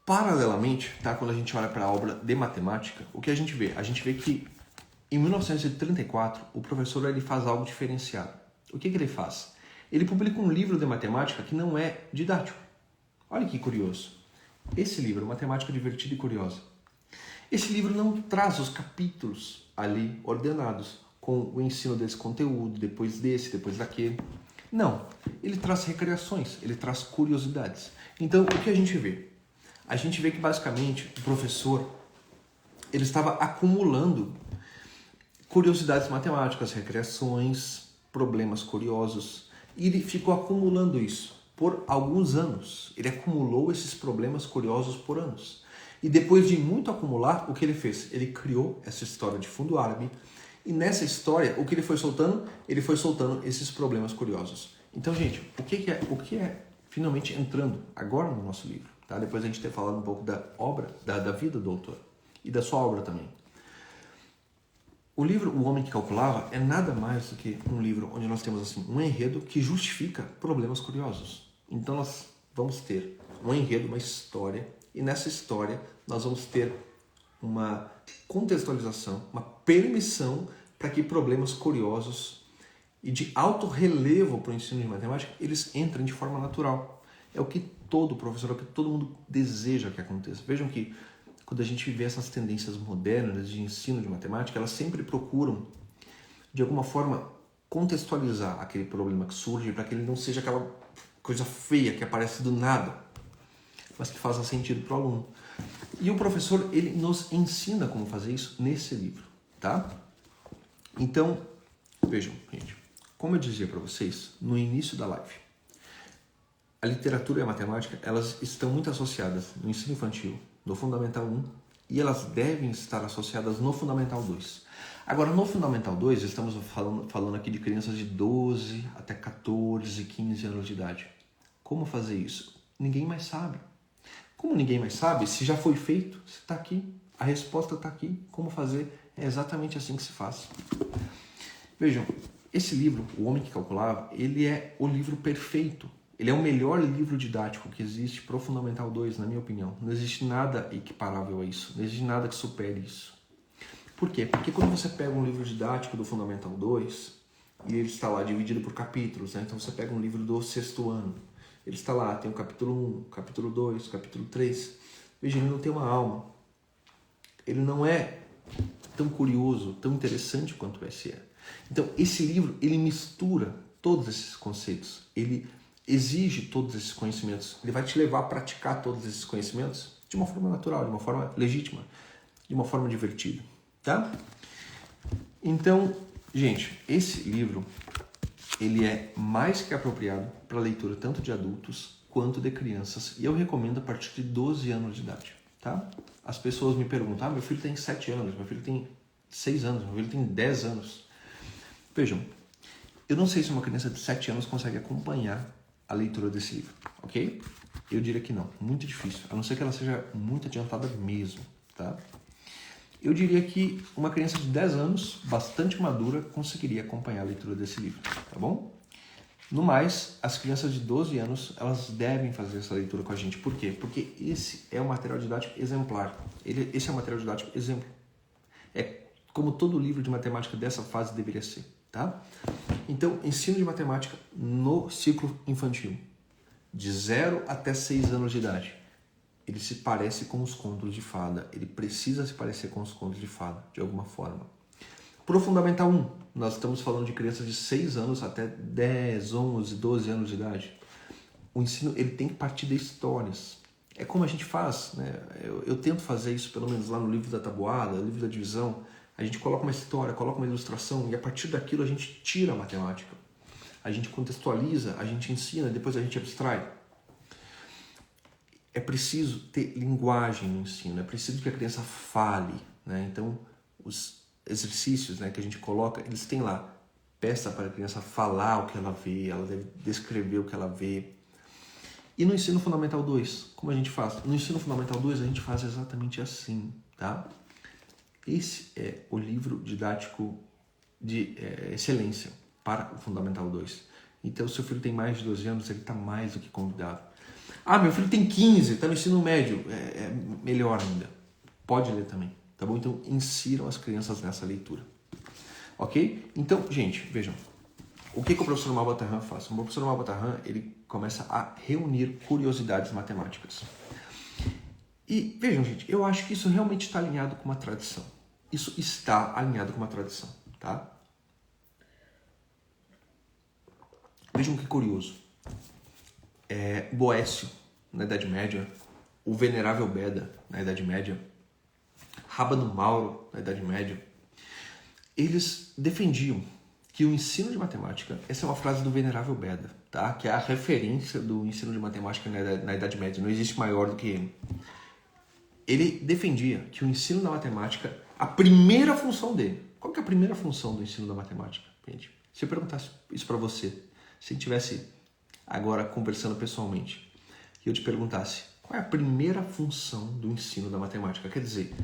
Paralelamente, tá, quando a gente olha para a obra de matemática, o que a gente vê? A gente vê que em 1934 o professor ele faz algo diferenciado. O que ele faz? Ele publica um livro de matemática que não é didático. Olha que curioso. Esse livro, Matemática Divertida e Curiosa, esse livro não traz os capítulos ali ordenados com o ensino desse conteúdo, depois desse, depois daquele. Não, ele traz recreações, ele traz curiosidades. Então, o que a gente vê? A gente vê que basicamente o professor ele estava acumulando curiosidades matemáticas, recreações, problemas curiosos, e ele ficou acumulando isso por alguns anos. Ele acumulou esses problemas curiosos por anos. E depois de muito acumular, o que ele fez? Ele criou essa história de fundo árabe, e nessa história, o que ele foi soltando? Ele foi soltando esses problemas curiosos. Então, gente, o que é finalmente entrando agora no nosso livro? Tá? Depois a gente ter falado um pouco da obra, da vida do autor, e da sua obra também. O livro O Homem que Calculava é nada mais do que um livro onde nós temos assim um enredo que justifica problemas curiosos. Então nós vamos ter um enredo, uma história, e nessa história nós vamos ter uma contextualização, uma permissão para que problemas curiosos e de alto relevo para o ensino de matemática, eles entrem de forma natural. É o que todo professor, é o que todo mundo deseja que aconteça. Vejam que quando a gente vê essas tendências modernas de ensino de matemática, elas sempre procuram, de alguma forma, contextualizar aquele problema que surge para que ele não seja aquela coisa feia que aparece do nada, mas que faça sentido para o aluno. E o professor, ele nos ensina como fazer isso nesse livro, tá? Então, vejam, gente, como eu dizia para vocês no início da live, a literatura e a matemática, elas estão muito associadas no ensino infantil, no Fundamental 1, e elas devem estar associadas no Fundamental 2. Agora, no Fundamental 2, estamos falando aqui de crianças de 12 até 14, 15 anos de idade. Como fazer isso? Ninguém mais sabe. Como ninguém mais sabe, se já foi feito, se está aqui, a resposta está aqui. Como fazer? É exatamente assim que se faz. Vejam, esse livro, O Homem que Calculava, ele é o livro perfeito. Ele é o melhor livro didático que existe para o Fundamental 2, na minha opinião. Não existe nada equiparável a isso. Não existe nada que supere isso. Por quê? Porque quando você pega um livro didático do Fundamental 2, e ele está lá dividido por capítulos, né? Então você pega um livro do 6º ano, ele está lá, tem o capítulo 1, capítulo 2, capítulo 3. Veja, ele não tem uma alma. Ele não é tão curioso, tão interessante quanto esse é. Então, esse livro, ele mistura todos esses conceitos. Ele exige todos esses conhecimentos. Ele vai te levar a praticar todos esses conhecimentos de uma forma natural, de uma forma legítima, de uma forma divertida, tá? Então, gente, esse livro, ele é mais que apropriado para leitura tanto de adultos quanto de crianças. E eu recomendo a partir de 12 anos de idade, tá? As pessoas me perguntam, meu filho tem 7 anos, meu filho tem 6 anos, meu filho tem 10 anos. Vejam, eu não sei se uma criança de 7 anos consegue acompanhar a leitura desse livro, ok? Eu diria que não, muito difícil, a não ser que ela seja muito adiantada mesmo, tá? Eu diria que uma criança de 10 anos, bastante madura, conseguiria acompanhar a leitura desse livro, tá bom? No mais, as crianças de 12 anos, elas devem fazer essa leitura com a gente. Por quê? Porque esse é um material didático exemplar. Esse é um material didático exemplo. É como todo livro de matemática dessa fase deveria ser, tá? Então, ensino de matemática no ciclo infantil, de 0 até 6 anos de idade. Ele se parece com os contos de fada. Ele precisa se parecer com os contos de fada, de alguma forma. Para o Fundamental 1, nós estamos falando de crianças de 6 anos até 10, 11, 12 anos de idade. O ensino, ele tem que partir de histórias. É como a gente faz, né? Eu tento fazer isso, pelo menos lá no livro da tabuada, no livro da divisão. A gente coloca uma história, coloca uma ilustração e a partir daquilo a gente tira a matemática. A gente contextualiza, a gente ensina, depois a gente abstrai. É preciso ter linguagem no ensino, é preciso que a criança fale, né? Então, os exercícios, né, que a gente coloca, eles têm lá, peça para a criança falar o que ela vê, ela deve descrever o que ela vê. E no ensino fundamental 2, como a gente faz? No ensino fundamental 2 a gente faz exatamente assim, tá? Esse é o livro didático de excelência para o fundamental 2. Então, se o seu filho tem mais de 12 anos, ele está mais do que convidado. Ah, meu filho tem 15, está no ensino médio. É melhor ainda. Pode ler também, tá bom? Então, insiram as crianças nessa leitura. Ok? Então, gente, vejam. O que o professor Malbatarran faz? O professor Malbatarran, ele começa a reunir curiosidades matemáticas. E, vejam, gente, eu acho que isso realmente está alinhado com uma tradição. Isso está alinhado com uma tradição, tá? Vejam que curioso. Boécio, na Idade Média, o Venerável Beda, na Idade Média, Rábano Mauro, na Idade Média, eles defendiam que o ensino de matemática, essa é uma frase do Venerável Beda, tá? Que é a referência do ensino de matemática na Idade Média, não existe maior do que ele. Ele defendia que o ensino da matemática, a primeira função dele, qual que é a primeira função do ensino da matemática, gente? Se eu perguntasse isso para você, se a gente estivesse agora conversando pessoalmente, e eu te perguntasse, qual é a primeira função do ensino da matemática? Quer dizer,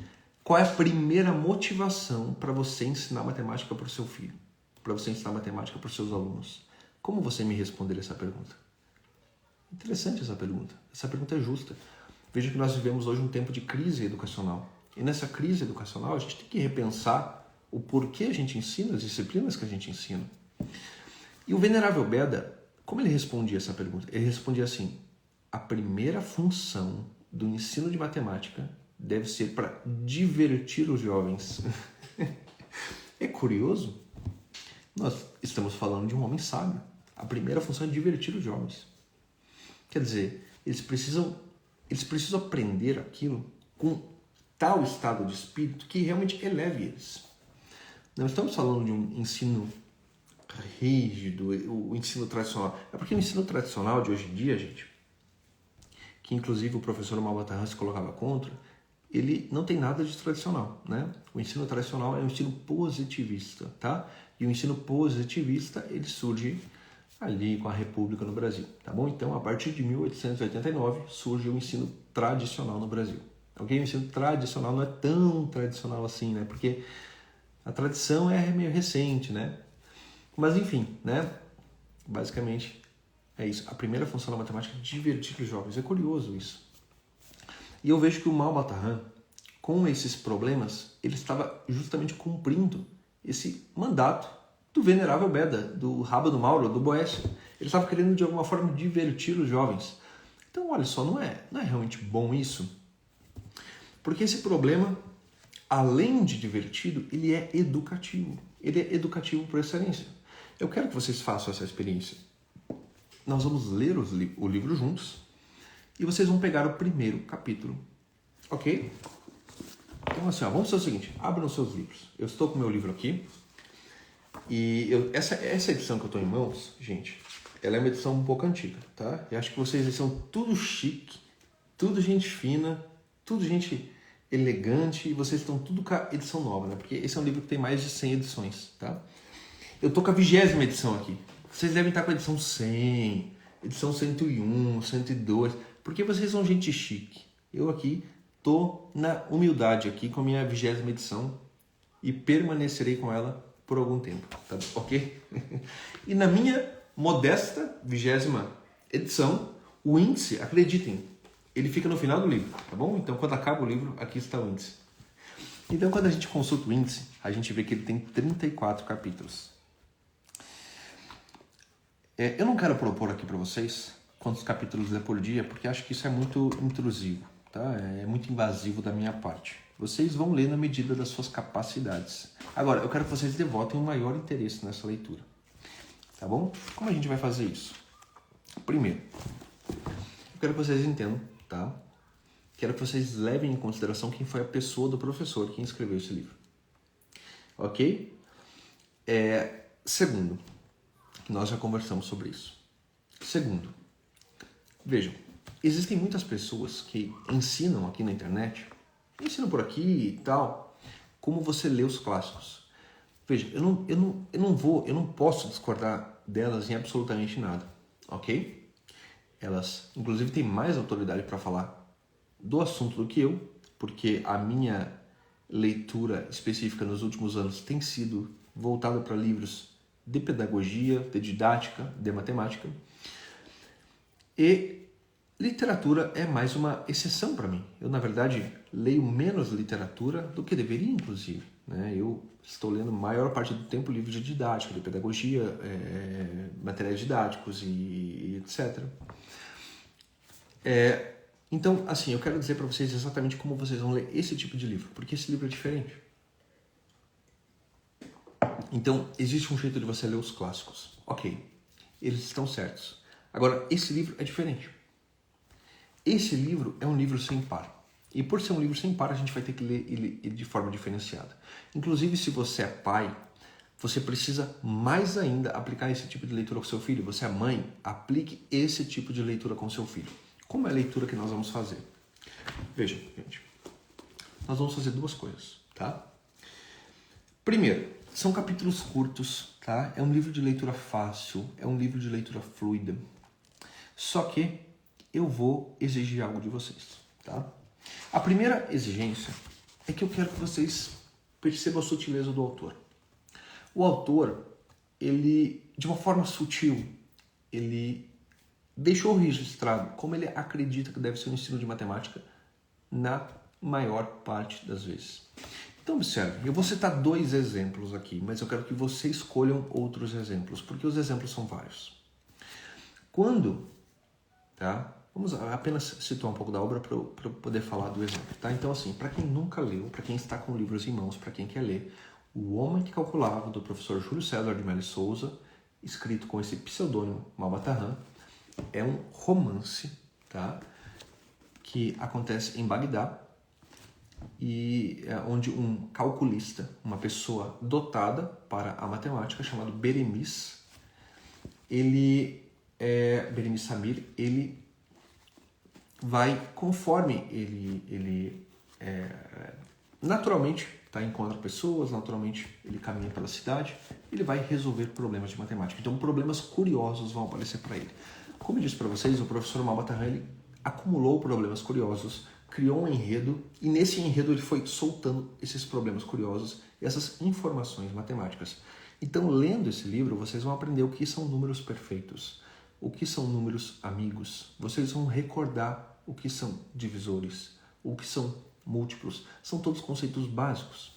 qual é a primeira motivação para você ensinar matemática para o seu filho? Para você ensinar matemática para os seus alunos? Como você me responderia essa pergunta? Interessante essa pergunta. Essa pergunta é justa. Veja que nós vivemos hoje um tempo de crise educacional. E nessa crise educacional, a gente tem que repensar o porquê a gente ensina, as disciplinas que a gente ensina. E o Venerável Beda, como ele respondia essa pergunta? Ele respondia assim, a primeira função do ensino de matemática deve ser para divertir os jovens. É curioso? Nós estamos falando de um homem sábio. A primeira função é divertir os jovens. Quer dizer, eles precisam eles precisam aprender aquilo com tal estado de espírito que realmente eleve eles. Não estamos falando de um ensino rígido, o ensino tradicional. É porque o ensino tradicional de hoje em dia, gente, que inclusive o professor Malbataan se colocava contra, ele não tem nada de tradicional, né? O ensino tradicional é um ensino positivista, tá? E o ensino positivista, ele surge ali com a República no Brasil, tá bom? Então, a partir de 1889, surge o ensino tradicional no Brasil. Ok? O ensino tradicional não é tão tradicional assim, né? Porque a tradição é meio recente, né? Mas, enfim, né? Basicamente, é isso. A primeira função da matemática é divertir os jovens. É curioso isso. E eu vejo que o Malbataan, com esses problemas, ele estava justamente cumprindo esse mandato do venerável Beda, do Rábano Mauro, do Boécio. Ele estava querendo, de alguma forma, divertir os jovens. Então, olha só, não é realmente bom isso? Porque esse problema, além de divertido, ele é educativo. Ele é educativo por excelência. Eu quero que vocês façam essa experiência. Nós vamos ler o livro juntos e vocês vão pegar o primeiro capítulo, ok? Então assim, ó, vamos fazer o seguinte, abram os seus livros. Eu estou com o meu livro aqui e essa edição que eu estou em mãos, gente, ela é uma edição um pouco antiga, tá? Eu acho que vocês são tudo chique, tudo gente fina, tudo gente elegante e vocês estão tudo com a edição nova, né? Porque esse é um livro que tem mais de 100 edições, tá? Eu tô com a 20ª edição aqui. Vocês devem estar com a edição 100, edição 101, 102, porque vocês são gente chique. Eu aqui tô na humildade aqui com a minha 20ª edição e permanecerei com ela por algum tempo, tá ok? E na minha modesta 20ª edição, o índice, acreditem, ele fica no final do livro, tá bom? Então quando acaba o livro, aqui está o índice. Então quando a gente consulta o índice, a gente vê que ele tem 34 capítulos. Eu não quero propor aqui para vocês quantos capítulos ler por dia, porque acho que isso é muito intrusivo, tá? É muito invasivo da minha parte. Vocês vão ler na medida das suas capacidades. Agora, eu quero que vocês devotem um maior interesse nessa leitura, tá bom? Como a gente vai fazer isso? Primeiro, eu quero que vocês entendam, tá? Quero que vocês levem em consideração quem foi a pessoa do professor que escreveu esse livro, ok? Segundo, nós já conversamos sobre isso. Segundo, vejam, existem muitas pessoas que ensinam aqui na internet, ensinam por aqui e tal, como você lê os clássicos. Veja, eu não posso discordar delas em absolutamente nada, ok? Elas, inclusive, têm mais autoridade para falar do assunto do que eu, porque a minha leitura específica nos últimos anos tem sido voltada para livros de pedagogia, de didática, de matemática. E literatura é mais uma exceção para mim. Eu, na verdade, leio menos literatura do que deveria, inclusive, né? Eu estou lendo a maior parte do tempo livros de didática, de pedagogia, materiais didáticos e etc. Então, assim, eu quero dizer para vocês exatamente como vocês vão ler esse tipo de livro, porque esse livro é diferente. Então, existe um jeito de você ler os clássicos. Ok, eles estão certos. Agora, esse livro é diferente. Esse livro é um livro sem par. E por ser um livro sem par, a gente vai ter que ler ele de forma diferenciada. Inclusive, se você é pai, você precisa mais ainda aplicar esse tipo de leitura com seu filho. Você é mãe, aplique esse tipo de leitura com seu filho. Como é a leitura que nós vamos fazer? Vejam, gente. Nós vamos fazer duas coisas, tá? Primeiro, são capítulos curtos, tá? É um livro de leitura fácil, é um livro de leitura fluida. Só que eu vou exigir algo de vocês, tá? A primeira exigência é que eu quero que vocês percebam a sutileza do autor. O autor, ele, de uma forma sutil, ele deixou registrado como ele acredita que deve ser o ensino de matemática na maior parte das vezes. Então, observe, eu vou citar 2 exemplos aqui, mas eu quero que vocês escolham outros exemplos, porque os exemplos são vários. Tá? Vamos apenas citar um pouco da obra para eu poder falar do exemplo, tá? Então, assim, para quem nunca leu, para quem está com livros em mãos, para quem quer ler, O Homem que Calculava, do professor Júlio César de Mello Souza, escrito com esse pseudônimo Malbataan, é um romance, tá? que acontece em Bagdá, e onde um calculista, uma pessoa dotada para a matemática, chamado Beremis, Beremis Samir, ele vai, conforme ele naturalmente encontra pessoas, naturalmente ele caminha pela cidade, ele vai resolver problemas de matemática. Então problemas curiosos vão aparecer para ele. Como eu disse para vocês, o professor Malbataran, ele acumulou problemas curiosos, criou um enredo, e nesse enredo ele foi soltando esses problemas curiosos e essas informações matemáticas. Então, lendo esse livro, vocês vão aprender o que são números perfeitos, o que são números amigos, vocês vão recordar o que são divisores, o que são múltiplos, são todos conceitos básicos.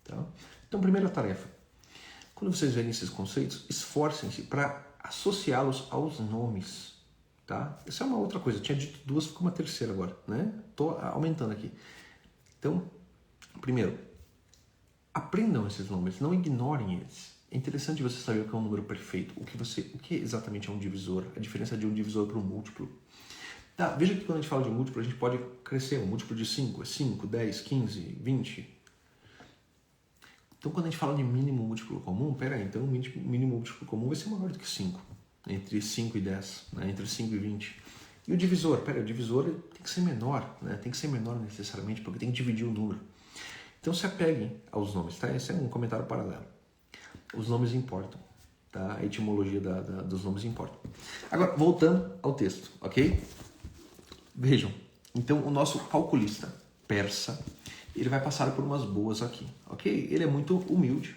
Tá? Então, primeira tarefa, quando vocês verem esses conceitos, esforcem-se para associá-los aos nomes. Tá? Essa é uma outra coisa, eu tinha dito duas, ficou uma terceira agora, né? Estou aumentando aqui. Então, primeiro, aprendam esses nomes, não ignorem eles. É interessante você saber o que é um número perfeito, o que exatamente é um divisor, a diferença de um divisor para um múltiplo. Tá, veja que quando a gente fala de múltiplo, a gente pode crescer. Um múltiplo de 5 é 5, 10, 15, 20. Então, quando a gente fala de mínimo múltiplo comum, então o mínimo múltiplo comum vai ser maior do que 5. Entre 5 e 10, né? Entre 5 e 20. E o divisor? O divisor tem que ser menor, né? Tem que ser menor necessariamente, porque tem que dividir o número. Então, se apeguem aos nomes, tá? Esse é um comentário paralelo. Os nomes importam, tá? A etimologia dos nomes importa. Agora, voltando ao texto, ok? Vejam, então o nosso calculista persa, ele vai passar por umas boas aqui, ok? Ele é muito humilde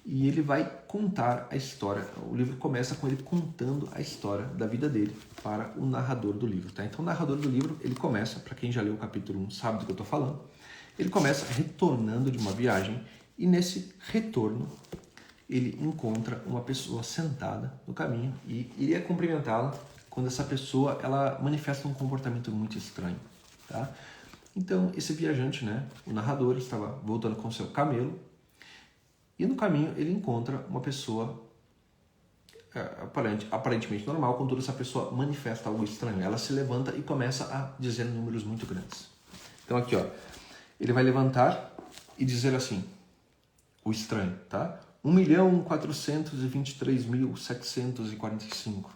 e ele vai contar a história. O livro começa com ele contando a história da vida dele para o narrador do livro, tá? Então o narrador do livro, ele começa, para quem já leu o capítulo 1 sabe do que eu estou falando, ele começa retornando de uma viagem e nesse retorno ele encontra uma pessoa sentada no caminho e iria cumprimentá-la quando essa pessoa ela manifesta um comportamento muito estranho, tá? Então, esse viajante, né, o narrador, estava voltando com seu camelo e no caminho ele encontra uma pessoa aparentemente normal, contudo essa pessoa manifesta algo estranho. Ela se levanta e começa a dizer números muito grandes. Então aqui, ó, ele vai levantar e dizer assim, o estranho, tá? 1.423.745.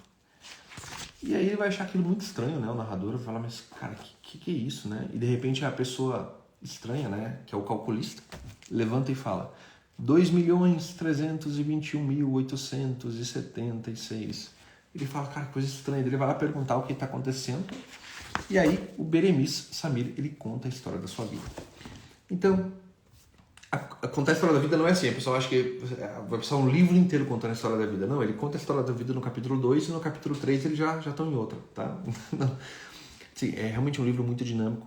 E aí ele vai achar aquilo muito estranho, né? O narrador vai falar, mas cara, que é isso, né? E de repente a pessoa estranha, né? Que é o calculista, levanta e fala 2.321.876. Ele fala, cara, coisa estranha. Ele vai lá perguntar o que está acontecendo. E aí o Beremis Samir, ele conta a história da sua vida. Então, contar a história da vida não é assim, a pessoa acha que vai precisar um livro inteiro contando a história da vida. Não, ele conta a história da vida no capítulo 2 e no capítulo 3 eles já estão em outra, tá? Sim, é realmente um livro muito dinâmico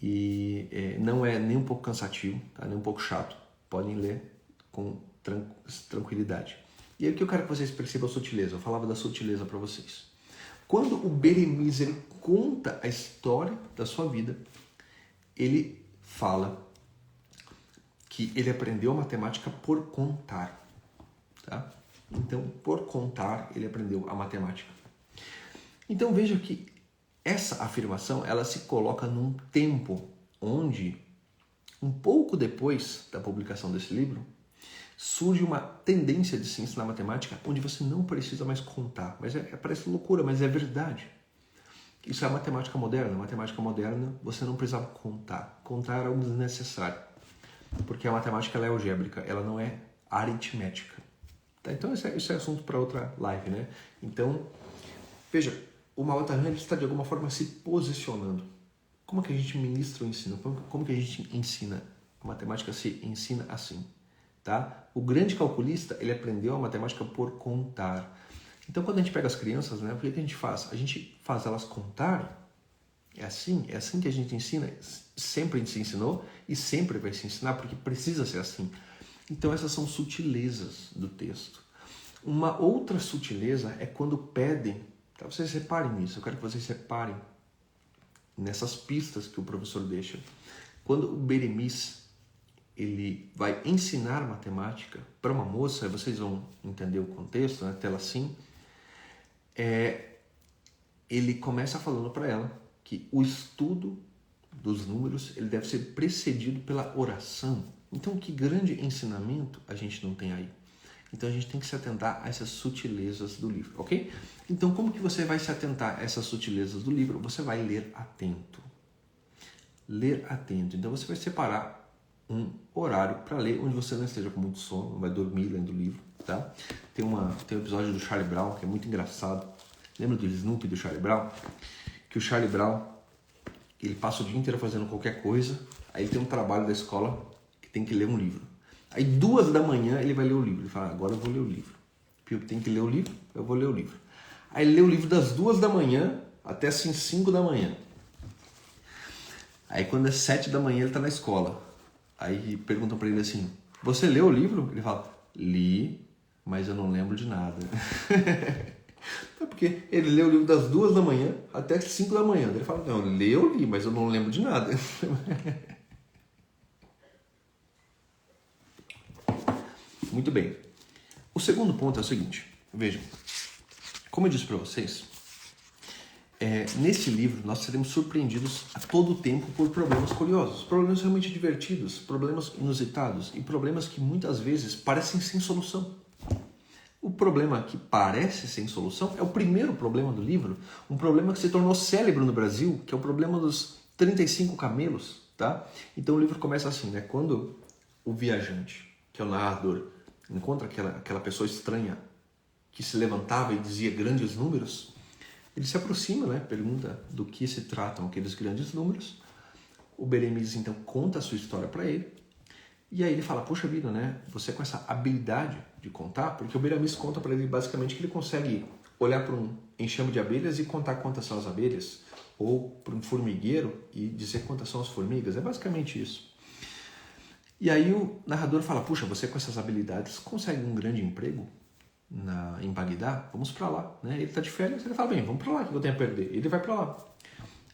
e não é nem um pouco cansativo, tá? Nem um pouco chato. Podem ler com tranquilidade. E aí o que eu quero que vocês percebam a sutileza. Eu falava da sutileza para vocês. Quando o Beremis ele conta a história da sua vida, ele fala que ele aprendeu a matemática por contar, tá? Então, por contar, ele aprendeu a matemática. Então, veja que essa afirmação, ela se coloca num tempo onde, um pouco depois da publicação desse livro, surge uma tendência de se ensinar matemática onde você não precisa mais contar. Mas parece loucura, mas é verdade. Isso é a matemática moderna. A matemática moderna, você não precisava contar. Contar era algo desnecessário. Porque a matemática ela é algébrica, ela não é aritmética. Tá? Então isso é assunto para outra live, né? Então, veja, o Malbataran está de alguma forma se posicionando. Como é que a gente ministra o ensino? Como que a gente ensina? A matemática se ensina assim. Tá? O grande calculista, ele aprendeu a matemática por contar. Então, quando a gente pega as crianças, né, o que a gente faz? A gente faz elas contar. É assim que a gente ensina. Sempre se ensinou e sempre vai se ensinar, porque precisa ser assim. Então, essas são sutilezas do texto. Uma outra sutileza é quando pedem, tá? Vocês reparem nisso, eu quero que vocês reparem nessas pistas que o professor deixa. Quando o Beremis ele vai ensinar matemática para uma moça, vocês vão entender o contexto, né? Tela assim, ele começa falando para ela que que o estudo dos números ele deve ser precedido pela oração. Então, que grande ensinamento a gente não tem aí? Então, a gente tem que se atentar a essas sutilezas do livro, ok? Então, como que você vai se atentar a essas sutilezas do livro? Você vai ler atento. Ler atento. Então, você vai separar um horário para ler onde você não esteja com muito sono, não vai dormir lendo o livro, tá? Tem um episódio do Charlie Brown que é muito engraçado. Lembra do Snoopy do Charlie Brown? Que o Charlie Brown, ele passa o dia inteiro fazendo qualquer coisa, aí ele tem um trabalho da escola que tem que ler um livro. Aí 2 da manhã ele vai ler o livro. Ele fala, agora eu vou ler o livro. Porque tem que ler o livro, eu vou ler o livro. Aí ele lê o livro das 2 da manhã até assim 5 da manhã. Aí quando é 7 da manhã ele está na escola. Aí perguntam para ele assim, você leu o livro? Ele fala, li, mas eu não lembro de nada. É porque ele lê o livro das 2 da manhã até 5 da manhã. Ele fala, não, eu li, mas eu não lembro de nada. Muito bem. O segundo ponto é o seguinte, vejam, como eu disse para vocês, nesse livro nós seremos surpreendidos a todo tempo por problemas curiosos, problemas realmente divertidos, problemas inusitados e problemas que muitas vezes parecem sem solução. O problema que parece sem solução é o primeiro problema do livro, um problema que se tornou célebre no Brasil, que é o problema dos 35 camelos, tá? Então o livro começa assim, né? Quando o viajante, que é o narrador, encontra aquela pessoa estranha que se levantava e dizia grandes números, ele se aproxima, né? Pergunta do que se tratam aqueles grandes números. O Beremiz então conta a sua história para ele. E aí ele fala, puxa vida, né? Você com essa habilidade de contar, porque o Beremiz conta para ele basicamente que ele consegue olhar para um enxame de abelhas e contar quantas são as abelhas, ou para um formigueiro e dizer quantas são as formigas. É basicamente isso. E aí o narrador fala, puxa, você com essas habilidades consegue um grande emprego em Bagdá? Vamos para lá, né? Ele está de férias, ele fala, bem, vamos para lá, o que eu tenho a perder? Ele vai para lá.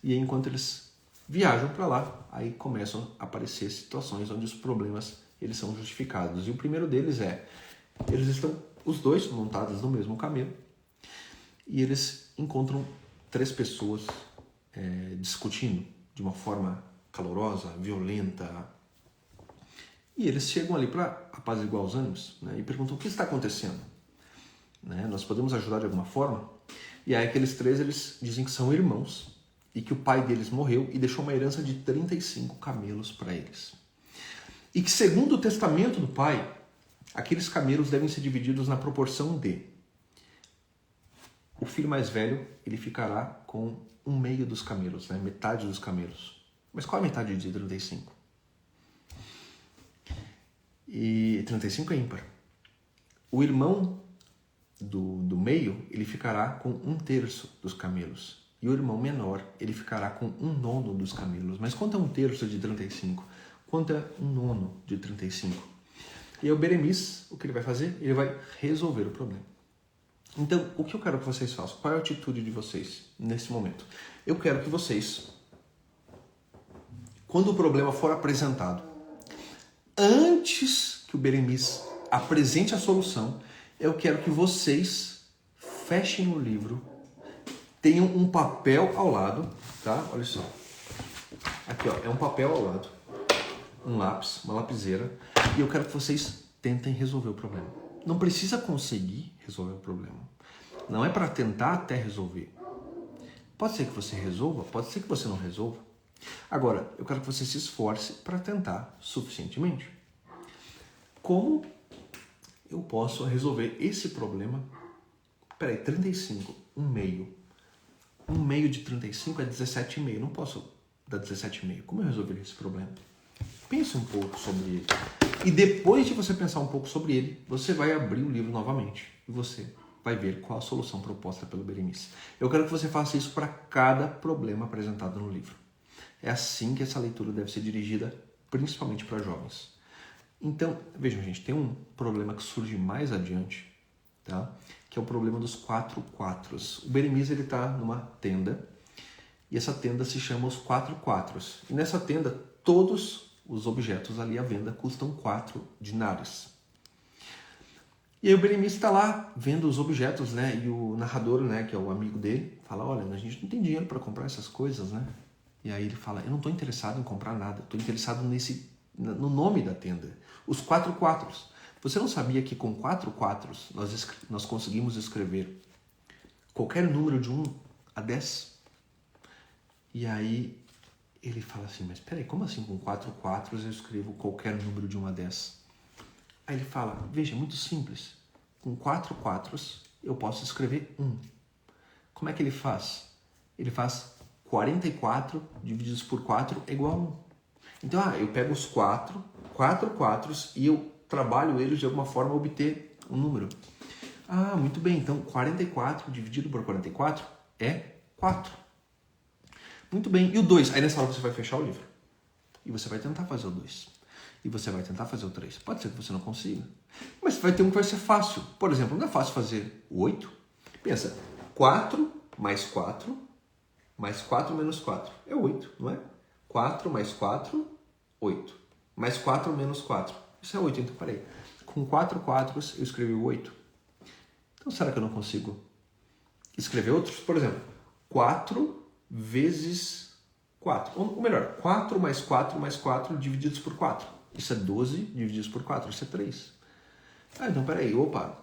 E aí, enquanto eles viajam para lá, aí começam a aparecer situações onde os problemas eles são justificados. E o primeiro deles eles estão os dois montados no mesmo camelo e eles encontram 3 pessoas discutindo de uma forma calorosa, violenta. E eles chegam ali para apaziguar os ânimos, né, e perguntam o que está acontecendo. Né? Nós podemos ajudar de alguma forma? E aí aqueles 3 eles dizem que são irmãos e que o pai deles morreu e deixou uma herança de 35 camelos para eles. E que segundo o testamento do pai, aqueles camelos devem ser divididos na proporção de o filho mais velho, ele ficará com 1/2 dos camelos, né? Metade dos camelos. Mas qual é a metade de 35? E 35 é ímpar. O irmão do meio, ele ficará com 1/3 dos camelos. E o irmão menor, ele ficará com 1/9 dos camelos. Mas quanto é 1/3 de 35? Quanto é 1/9 de 35? E aí o Beremiz, o que ele vai fazer? Ele vai resolver o problema. Então, o que eu quero que vocês façam? Qual é a atitude de vocês nesse momento? Eu quero que vocês, quando o problema for apresentado, antes que o Beremiz apresente a solução, eu quero que vocês fechem o livro, tenham um papel ao lado, tá? Olha só. Aqui, ó, é um papel ao lado, um lápis, uma lapiseira, e eu quero que vocês tentem resolver o problema. Não precisa conseguir resolver o problema. Não é para tentar até resolver. Pode ser que você resolva, pode ser que você não resolva. Agora, eu quero que você se esforce para tentar suficientemente. Como eu posso resolver esse problema? Peraí, 35, 1/2. 1/2 de 35 é 17,5. Não posso dar 17,5. Como eu resolveria esse problema? Pense um pouco sobre ele. E depois de você pensar um pouco sobre ele, você vai abrir o livro novamente. E você vai ver qual a solução proposta pelo Beremiz. Eu quero que você faça isso para cada problema apresentado no livro. É assim que essa leitura deve ser dirigida, principalmente para jovens. Então, vejam, gente, tem um problema que surge mais adiante, tá? Que é o problema dos 4 quatros. O Beremiz está numa tenda, e essa tenda se chama os 4 quatros. E nessa tenda, todos os objetos ali à venda custam 4 dinares. E aí o Beremiz está lá vendo os objetos, né? E o narrador, né, que é o amigo dele, fala, olha, a gente não tem dinheiro para comprar essas coisas, né? E aí ele fala, eu não estou interessado em comprar nada, estou interessado no nome da tenda. Os 4 quatros. Você não sabia que com 4 quatros nós conseguimos escrever qualquer número de 1 a 10? E aí ele fala assim, mas peraí, como assim com 4 quatros eu escrevo qualquer número de 1 a 10? Aí ele fala, veja, é muito simples. Com 4 quatros eu posso escrever 1. Como é que ele faz? Ele faz 44 divididos por 4 é igual a 1. Então, eu pego os 4 quatros e eu trabalho eles de alguma forma a obter um número. Muito bem, então 44 dividido por 44 é 4. Muito bem, e o 2? Aí nessa hora você vai fechar o livro. E você vai tentar fazer o 2. E você vai tentar fazer o 3. Pode ser que você não consiga. Mas vai ter um que vai ser fácil. Por exemplo, não é fácil fazer o 8? Pensa, 4 mais 4 mais 4 menos 4 é 8, não é? 4 mais 4, 8. Mais 4 menos 4. Isso é 8, então peraí. Com 4 quatros eu escrevi o 8. Então será que eu não consigo escrever outros? Por exemplo, 4 vezes 4. Ou melhor, 4 mais 4 mais 4 divididos por 4. Isso é 12 divididos por 4. Isso é 3. Então peraí, opa.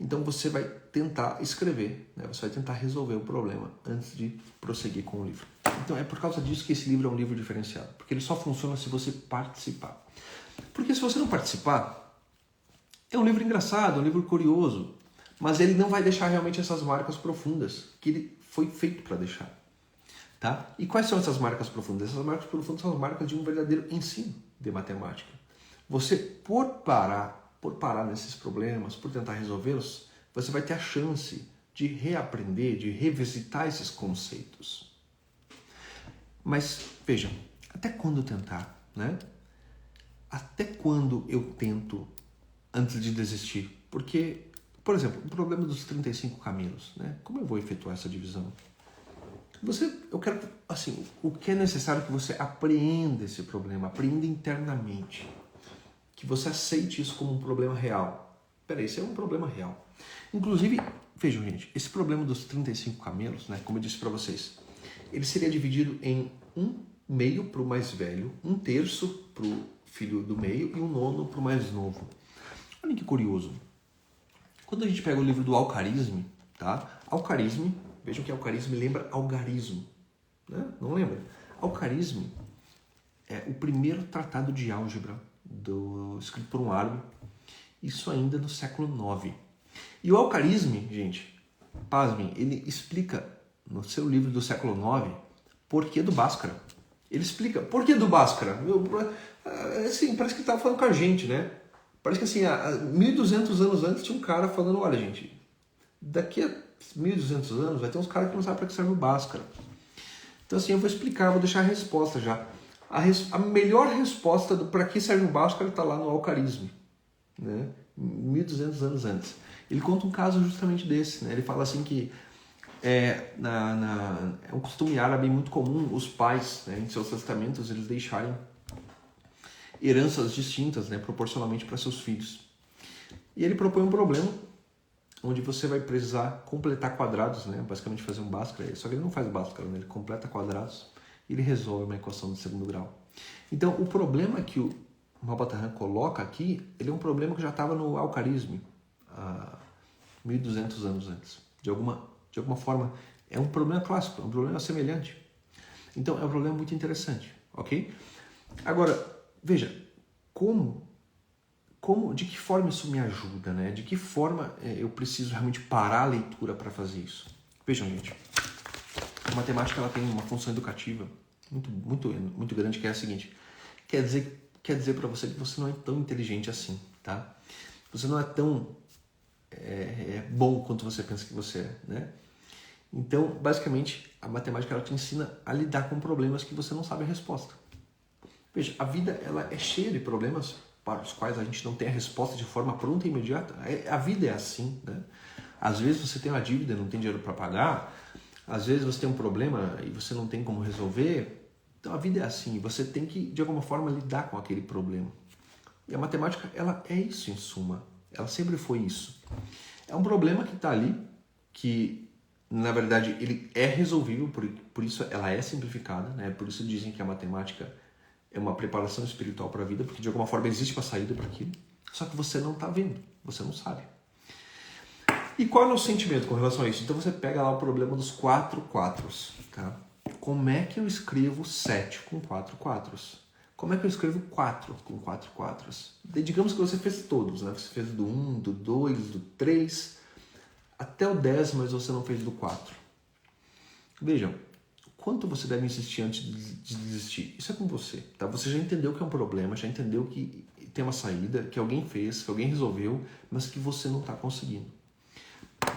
Então você vai tentar escrever, né? Você vai tentar resolver o problema antes de prosseguir com o livro. Então é por causa disso que esse livro é um livro diferenciado. Porque ele só funciona se você participar. Porque se você não participar, é um livro engraçado, um livro curioso, mas ele não vai deixar realmente essas marcas profundas que ele foi feito para deixar. Tá? E quais são essas marcas profundas? Essas marcas profundas são as marcas de um verdadeiro ensino de matemática. Você, por parar nesses problemas, por tentar resolvê-los, você vai ter a chance de reaprender, de revisitar esses conceitos. Mas, vejam, até quando tentar, né? Até quando eu tento antes de desistir? Porque, por exemplo, o problema dos 35 camelos, né? Como eu vou efetuar essa divisão? Eu quero, assim, o que é necessário que você apreenda esse problema, apreenda internamente. Que você aceite isso como um problema real. Peraí, isso é um problema real. Inclusive, vejam, gente, esse problema dos 35 camelos, né, como eu disse para vocês, ele seria dividido em 1/2 para o mais velho, 1/3 para o filho do meio e 1/9 para o mais novo. Olha que curioso. Quando a gente pega o livro do Algarismo, tá? Algarismo, vejam que algarismo lembra algarismo, né? Não lembra? Algarismo é o primeiro tratado de álgebra escrito por um árabe, isso ainda no século IX. E o Algarismo, gente, pasmem, ele explica no seu livro do século IX porquê do Bhaskara. Ele explica porquê do Bhaskara. Assim, parece que ele estava falando com a gente, né? Parece que assim, 1.200 anos antes tinha um cara falando, olha gente, daqui a 1.200 anos vai ter uns caras que não sabem para que serve o Bhaskara. Então assim, eu vou explicar, vou deixar a resposta já. A melhor resposta para que serve o Bhaskara está lá no Algarismo, né? 1.200 anos antes. Ele conta um caso justamente desse, né? Ele fala assim que é um costume árabe muito comum os pais, né, em seus testamentos, eles deixarem heranças distintas, né, proporcionalmente para seus filhos. E ele propõe um problema onde você vai precisar completar quadrados, né, basicamente fazer um Bhaskara, só que ele não faz Bhaskara, né, ele completa quadrados e ele resolve uma equação de segundo grau. Então, o problema que o Mahbhataran coloca aqui, ele é um problema que já estava no Algarismo, há 1.200 anos antes. De alguma forma, é um problema clássico, é um problema semelhante. Então, é um problema muito interessante, ok? Agora, veja, de que forma isso me ajuda, né? De que forma eu preciso realmente parar a leitura para fazer isso? Vejam, gente, a matemática ela tem uma função educativa muito grande, que é a seguinte: quer dizer para você que você não é tão inteligente assim, tá? Você não é tão bom quanto você pensa que você é, né? Então, basicamente, a matemática ela te ensina a lidar com problemas que você não sabe a resposta. Veja, a vida ela é cheia de problemas para os quais a gente não tem a resposta de forma pronta e imediata. A vida é assim, né? Às vezes você tem uma dívida e não tem dinheiro para pagar, às vezes você tem um problema e você não tem como resolver. Então a vida é assim, você tem que de alguma forma lidar com aquele problema. E a matemática ela é isso em suma, ela sempre foi isso. É um problema que está ali, que Na verdade, ele é resolvível, por isso ela é simplificada, né? Por isso dizem que a matemática é uma preparação espiritual para a vida, porque de alguma forma existe uma saída para aquilo. Só que você não está vendo, você não sabe. E qual é o meu sentimento com relação a isso? Então você pega lá o problema dos 4 quatros, tá? Como é que eu escrevo 7 com 4 quatros? Como é que eu escrevo 4 com 4 quatros? Digamos que você fez todos, né? Você fez do 1, do 2, do 3, até o 10, mas você não fez do 4. Vejam, quanto você deve insistir antes de desistir? Isso é com você, tá? Você já entendeu que é um problema, já entendeu que tem uma saída, que alguém fez, que alguém resolveu, mas que você não está conseguindo,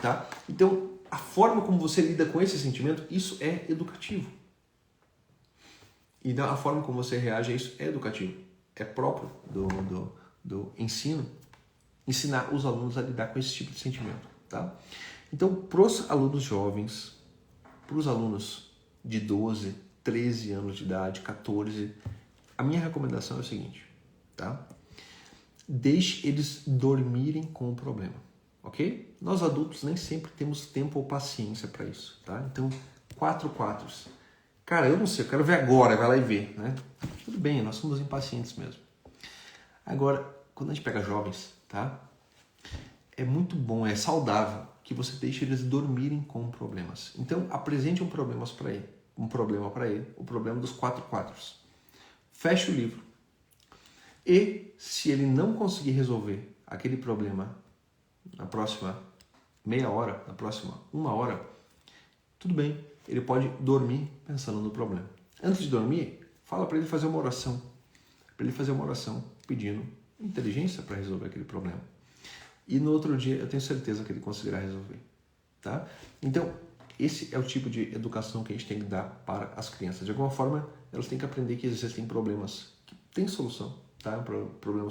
tá? Então, a forma como você lida com esse sentimento, isso é educativo. E a forma como você reage a isso é educativo. É próprio do ensino, ensinar os alunos a lidar com esse tipo de sentimento, tá? Então, para os alunos jovens, para os alunos de 12, 13 anos de idade, 14, a minha recomendação é o seguinte, tá? Deixe eles dormirem com o problema, ok? Nós adultos nem sempre temos tempo ou paciência para isso, tá? Então, 4 quatros. Cara, eu não sei, eu quero ver agora, vai lá e vê, né? Tudo bem, nós somos impacientes mesmo. Agora, quando a gente pega jovens, tá? É muito bom, é saudável que você deixe eles dormirem com problemas. Então, apresente um problema para ele, o problema dos 4 quadros. Feche o livro. E, se ele não conseguir resolver aquele problema na próxima meia hora, na próxima 1 hora, tudo bem, ele pode dormir pensando no problema. Antes de dormir, fala para ele fazer uma oração. Para ele fazer uma oração pedindo inteligência para resolver aquele problema. E no outro dia eu tenho certeza que ele conseguirá resolver, tá? Então, esse é o tipo de educação que a gente tem que dar para as crianças. De alguma forma, elas têm que aprender que existem problemas que têm solução, tá? Um problema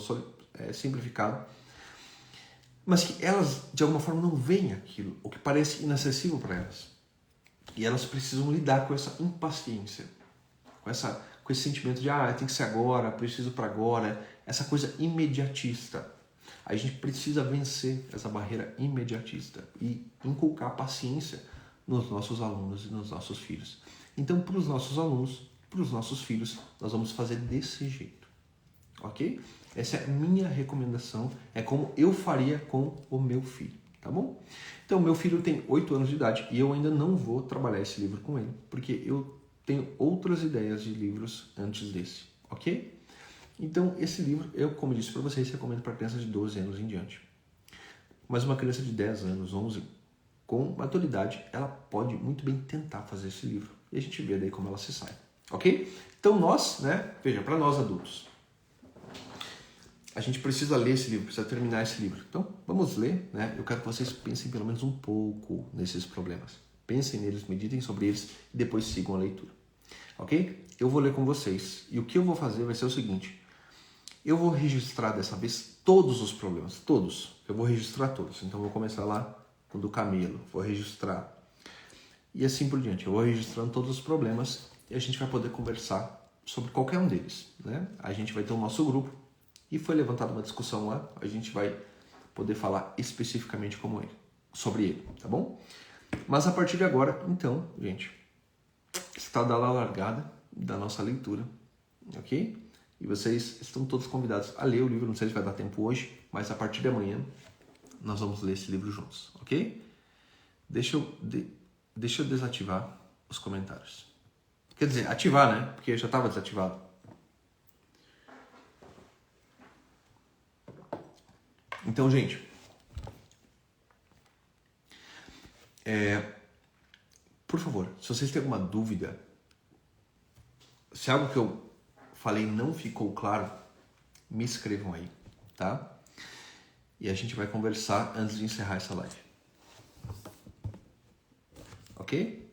simplificado, mas que elas, de alguma forma, não veem aquilo, o que parece inacessível para elas. E elas precisam lidar com essa impaciência, com esse sentimento de tem que ser agora, preciso para agora, essa coisa imediatista. A gente precisa vencer essa barreira imediatista e inculcar paciência nos nossos alunos e nos nossos filhos. Então, para os nossos alunos, para os nossos filhos, nós vamos fazer desse jeito, ok? Essa é a minha recomendação, é como eu faria com o meu filho, tá bom? Então, meu filho tem 8 anos de idade e eu ainda não vou trabalhar esse livro com ele, porque eu tenho outras ideias de livros antes desse, ok? Então, esse livro, eu, como disse para vocês, recomendo para crianças de 12 anos em diante. Mas uma criança de 10 anos, 11, com maturidade, ela pode muito bem tentar fazer esse livro. E a gente vê daí como ela se sai, ok? Então nós, né, veja, para nós adultos, a gente precisa ler esse livro, precisa terminar esse livro. Então, vamos ler, né? Eu quero que vocês pensem pelo menos um pouco nesses problemas. Pensem neles, meditem sobre eles e depois sigam a leitura, ok? Eu vou ler com vocês e o que eu vou fazer vai ser o seguinte. Eu vou registrar dessa vez todos os problemas, todos. Eu vou registrar todos. Então, eu vou começar lá com o do camelo, vou registrar. E assim por diante. Eu vou registrando todos os problemas e a gente vai poder conversar sobre qualquer um deles, né? A gente vai ter o nosso grupo e foi levantada uma discussão lá. A gente vai poder falar especificamente sobre ele, tá bom? Mas a partir de agora, então, gente, está dada a largada da nossa leitura, ok? E vocês estão todos convidados a ler o livro. Não sei se vai dar tempo hoje, mas a partir de amanhã nós vamos ler esse livro juntos, ok? Deixa eu desativar os comentários. Quer dizer, ativar, né? Porque já estava desativado. Então, gente, por favor, se vocês têm alguma dúvida, se algo que eu falei não ficou claro, me escrevam aí, tá? E a gente vai conversar antes de encerrar essa live. Ok?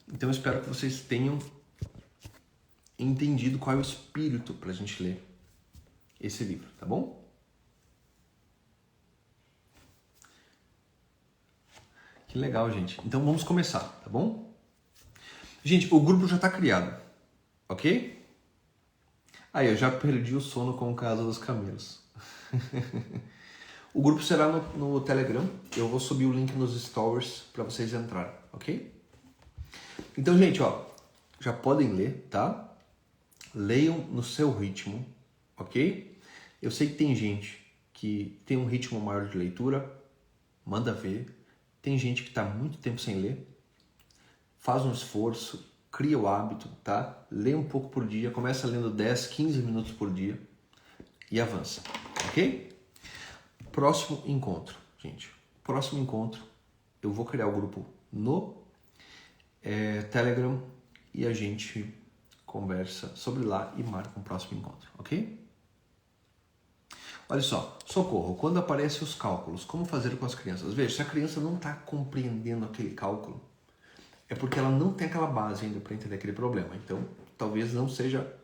Então eu espero que vocês tenham entendido qual é o espírito para a gente ler esse livro, tá bom? Que legal, gente. Então vamos começar, tá bom? Gente, o grupo já está criado, ok? Aí, eu já perdi o sono com o caso dos camelos. O grupo será no Telegram. Eu vou subir o link nos stories para vocês entrarem, ok? Então, gente, ó, já podem ler, tá? Leiam no seu ritmo, ok? Eu sei que tem gente que tem um ritmo maior de leitura, manda ver. Tem gente que está muito tempo sem ler, faz um esforço, cria o hábito, tá? Lê um pouco por dia, começa lendo 10, 15 minutos por dia e avança, ok? Próximo encontro, gente. Próximo encontro, eu vou criar o grupo no Telegram e a gente conversa sobre lá e marca um próximo encontro, ok? Olha só, socorro, quando aparecem os cálculos, como fazer com as crianças? Veja, se a criança não está compreendendo aquele cálculo, é porque ela não tem aquela base ainda para entender aquele problema. Então, talvez não seja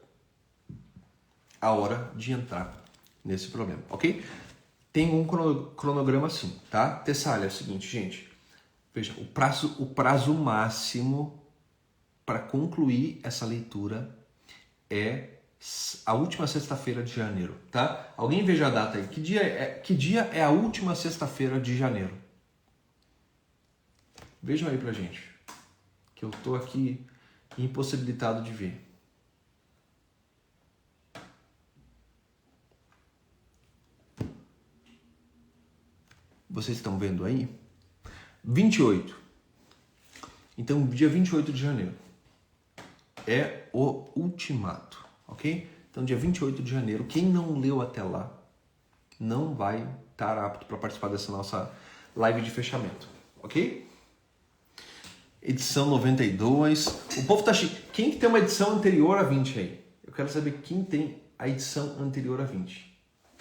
a hora de entrar nesse problema, ok? Tem um cronograma assim, tá? Tessália, é o seguinte, gente. Veja, o prazo máximo para concluir essa leitura é a última sexta-feira de janeiro, tá? Alguém veja a data aí. Que dia é a última sexta-feira de janeiro? Vejam aí pra gente. Que eu tô aqui impossibilitado de ver. Vocês estão vendo aí? 28. Então, dia 28 de janeiro é o ultimato, ok? Então, dia 28 de janeiro, quem não leu até lá não vai estar apto para participar dessa nossa live de fechamento, ok? Edição 92. O povo tá chique. Quem que tem uma edição anterior a 20 aí? Eu quero saber quem tem a edição anterior a 20.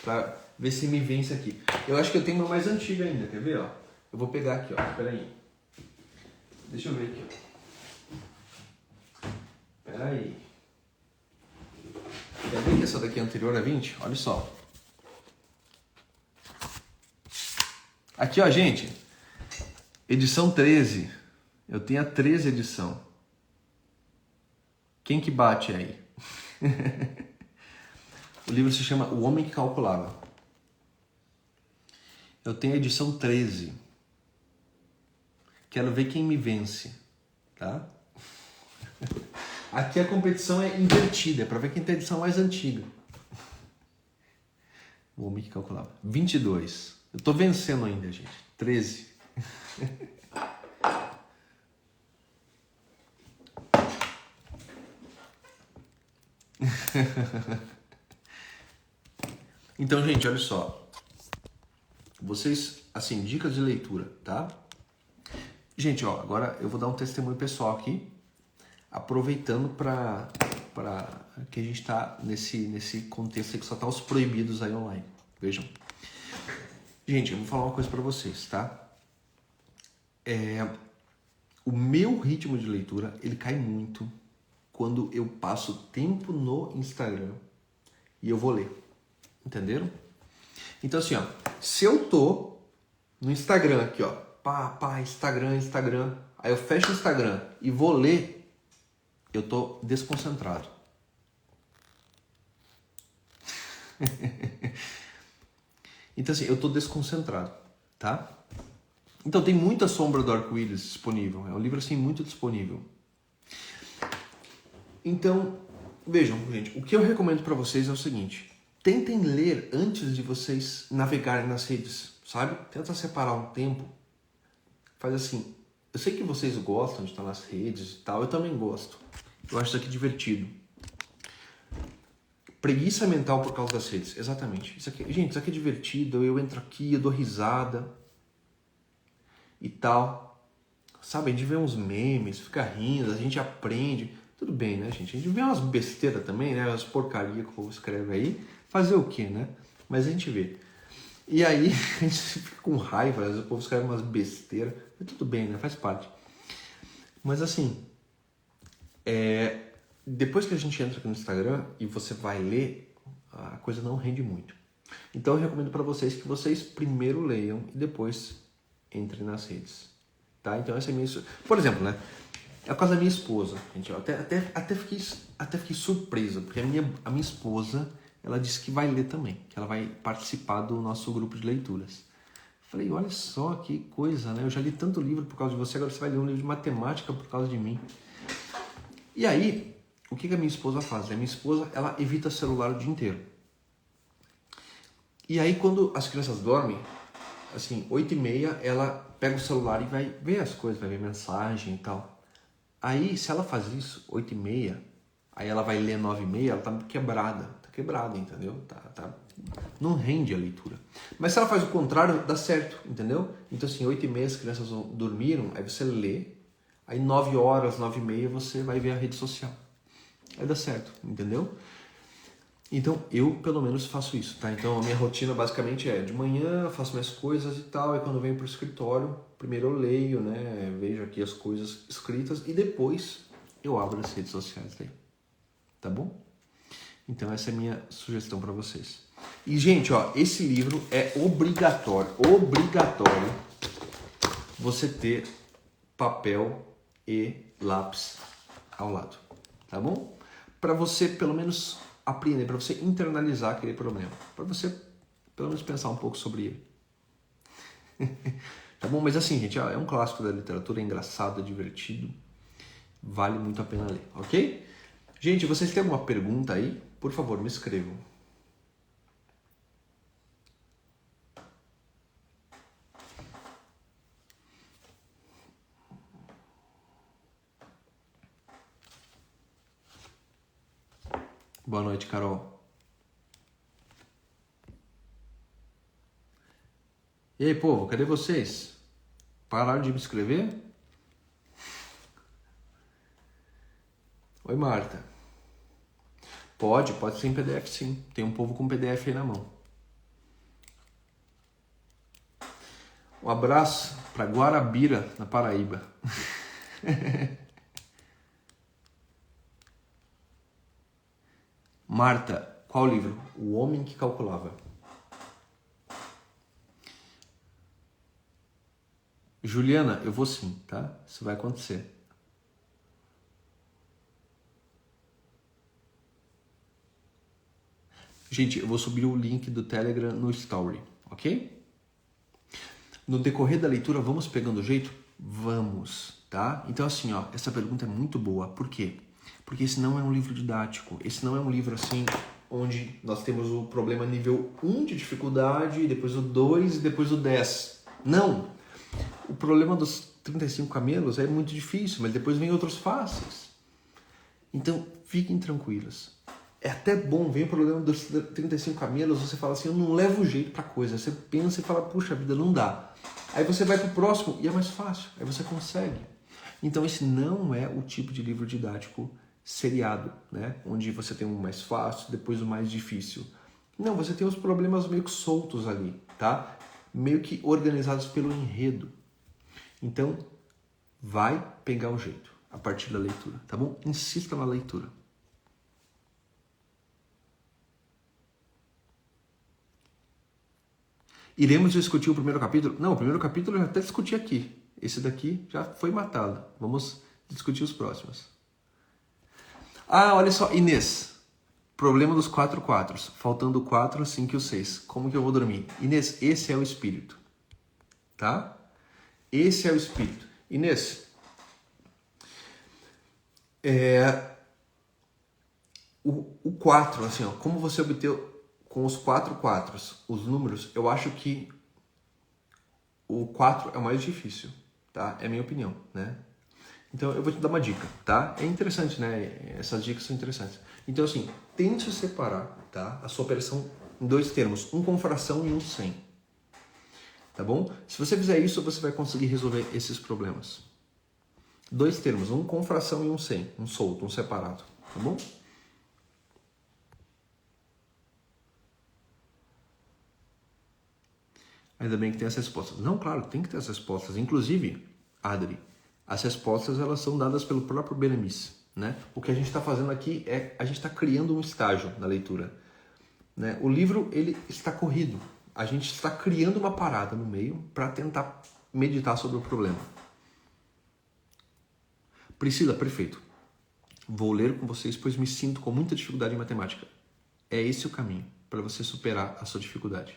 Pra ver se me vence aqui. Eu acho que eu tenho uma mais antiga ainda, quer ver? Ó? Eu vou pegar aqui, ó. Pera aí. Deixa eu ver aqui, ó. Pera aí. Quer ver que essa daqui é anterior a 20? Olha só. Aqui, ó, gente. Edição 13. Eu tenho a 13 edição. Quem que bate aí? O livro se chama O Homem que Calculava. Eu tenho a edição 13. Quero ver quem me vence, tá? Aqui a competição é invertida, é para ver quem tem a edição mais antiga. O Homem que Calculava. 22. Eu tô vencendo ainda, gente. 13. Então, gente, olha só. Vocês, assim, dicas de leitura, tá? Gente, ó, agora eu vou dar um testemunho pessoal aqui, aproveitando para que a gente tá nesse contexto aí que só tá os proibidos aí online. Vejam. Gente, eu vou falar uma coisa para vocês, tá? O meu ritmo de leitura, ele cai muito quando eu passo tempo no Instagram e eu vou ler. Entenderam? Então assim, ó, se eu tô no Instagram aqui, ó, Instagram, aí eu fecho o Instagram e vou ler, eu tô desconcentrado. Então assim, eu tô desconcentrado, tá? Então tem muita Sombra do Arco-Íris disponível, é um livro assim muito disponível. Então, vejam, gente, o que eu recomendo para vocês é o seguinte: tentem ler antes de vocês navegarem nas redes, sabe? Tenta separar um tempo. Faz assim, eu sei que vocês gostam de estar nas redes e tal, eu também gosto. Eu acho isso aqui divertido. Preguiça mental por causa das redes, exatamente. Isso aqui, gente, isso aqui é divertido, eu entro aqui, eu dou risada e tal. Sabe, a gente vê uns memes, fica rindo, a gente aprende. Tudo bem, né, gente? A gente vê umas besteiras também, né? Umas porcarias que o povo escreve aí. Fazer o quê, né? Mas a gente vê. E aí, a gente fica com raiva, às vezes o povo escreve umas besteiras. Mas tudo bem, né? Faz parte. Mas assim, depois que a gente entra aqui no Instagram e você vai ler, a coisa não rende muito. Então eu recomendo para vocês que vocês primeiro leiam e depois entrem nas redes. Tá? Então essa é a minha... Por exemplo, né? É por causa da minha esposa, gente. Eu até fiquei surpreso, porque a minha esposa ela disse que vai ler também, que ela vai participar do nosso grupo de leituras. Falei, olha só que coisa, né? Eu já li tanto livro por causa de você, agora você vai ler um livro de matemática por causa de mim. E aí, o que a minha esposa faz? A minha esposa, ela evita celular o dia inteiro. E aí, quando as crianças dormem, assim, 8h30, ela pega o celular e vai ver as coisas, vai ver mensagem e tal. Aí, se ela faz isso, 8h30, aí ela vai ler 9h30, ela tá quebrada, entendeu? Não rende a leitura. Mas se ela faz o contrário, dá certo, entendeu? Então assim, 8h30 as crianças dormiram, aí você lê, aí 9h, 9h30 você vai ver a rede social. Aí dá certo, entendeu? Então eu pelo menos faço isso, tá? Então a minha rotina basicamente é de manhã faço minhas coisas e tal, e quando eu venho pro escritório, primeiro eu leio, né? Vejo aqui as coisas escritas e depois eu abro as redes sociais daí. Tá bom? Então essa é a minha sugestão para vocês. E gente, ó, esse livro é obrigatório você ter papel e lápis ao lado, tá bom? Para você pelo menos aprender, para você internalizar aquele problema, para você pelo menos pensar um pouco sobre ele. Tá bom? Mas assim, gente, ó, é um clássico da literatura, é engraçado, é divertido, vale muito a pena ler, ok? Gente, vocês têm alguma pergunta aí? Por favor, me escrevam. Boa noite, Carol. E aí, povo, cadê vocês? Pararam de me escrever? Oi, Marta. Pode ser em PDF sim. Tem um povo com PDF aí na mão. Um abraço para Guarabira, na Paraíba. Marta, qual livro? O Homem que Calculava. Juliana, eu vou sim, tá? Isso vai acontecer. Gente, eu vou subir o link do Telegram no Story, ok? No decorrer da leitura, vamos pegando o jeito? Vamos, tá? Então assim, ó, essa pergunta é muito boa. Por quê? Porque esse não é um livro didático. Esse não é um livro assim, onde nós temos o problema nível 1 de dificuldade, depois o 2 e depois o 10. Não! O problema dos 35 camelos é muito difícil, mas depois vem outros fáceis. Então, fiquem tranquilos. É até bom ver o problema dos 35 camelos, você fala assim, eu não levo jeito pra coisa. Você pensa e fala, puxa vida, não dá. Aí você vai pro próximo e é mais fácil, aí você consegue. Então esse não é o tipo de livro didático seriado, né? Onde você tem um mais fácil, depois o mais difícil. Não, você tem os problemas meio que soltos ali, tá? Meio que organizados pelo enredo. Então, vai pegar o jeito a partir da leitura, tá bom? Insista na leitura. Iremos discutir o primeiro capítulo? Não, o primeiro capítulo eu já até discuti aqui. Esse daqui já foi matado. Vamos discutir os próximos. Ah, olha só, Inês. Problema dos 4 quatros. Faltando 4, 5 e o 6. Como que eu vou dormir? Inês, esse é o espírito. Tá? Esse é o espírito. Inês, o 4, assim, ó, como você obteve com os 4 quatros, os números, eu acho que o 4 é o mais difícil, tá? É a minha opinião, né? Então eu vou te dar uma dica, tá? É interessante, né? Essas dicas são interessantes. Então assim, tente separar, tá? A sua operação em 2 termos, um com fração e um sem. Tá bom? Se você fizer isso, você vai conseguir resolver esses problemas. 2 termos, um com fração e um sem, um solto, um separado, tá bom? Ainda bem que tem as respostas. Não, claro, tem que ter as respostas. Inclusive, Adri, as respostas elas são dadas pelo próprio Benemis, né? O que a gente está fazendo aqui é a gente está criando um estágio na leitura, né? O livro ele está corrido. A gente está criando uma parada no meio para tentar meditar sobre o problema. Priscila, perfeito. Vou ler com vocês, pois me sinto com muita dificuldade em matemática. É esse o caminho para você superar a sua dificuldade.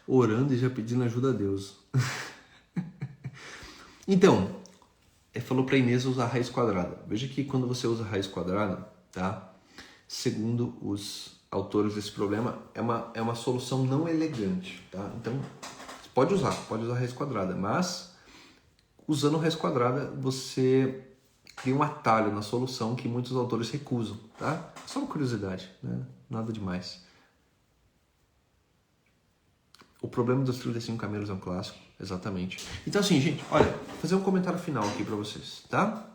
Orando e já pedindo ajuda a Deus. Então, falou para Inês usar raiz quadrada. Veja que quando você usa raiz quadrada, tá? Segundo os autores desse problema, é uma solução não elegante, tá? Então, você pode usar raiz quadrada, mas usando raiz quadrada, você cria um atalho na solução que muitos autores recusam, tá? Só uma curiosidade, né? Nada demais. O problema dos 35 camelos é um clássico, exatamente. Então assim, gente, olha, vou fazer um comentário final aqui para vocês, tá?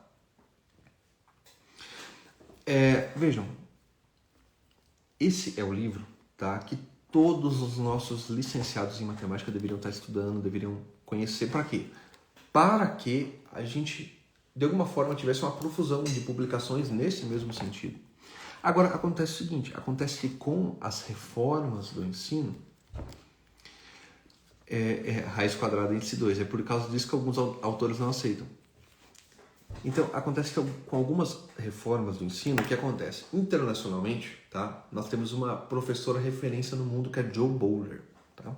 Vejam, esse é o livro, tá? Que todos os nossos licenciados em matemática deveriam estar estudando, deveriam conhecer. Para quê? Para que a gente, de alguma forma, tivesse uma profusão de publicações nesse mesmo sentido. Agora, acontece o seguinte, acontece que com as reformas do ensino, raiz quadrada índice 2. É por causa disso que alguns autores não aceitam. Então, acontece que com algumas reformas do ensino, o que acontece? Internacionalmente, tá? Nós temos uma professora referência no mundo que é Jo Boaler, tá?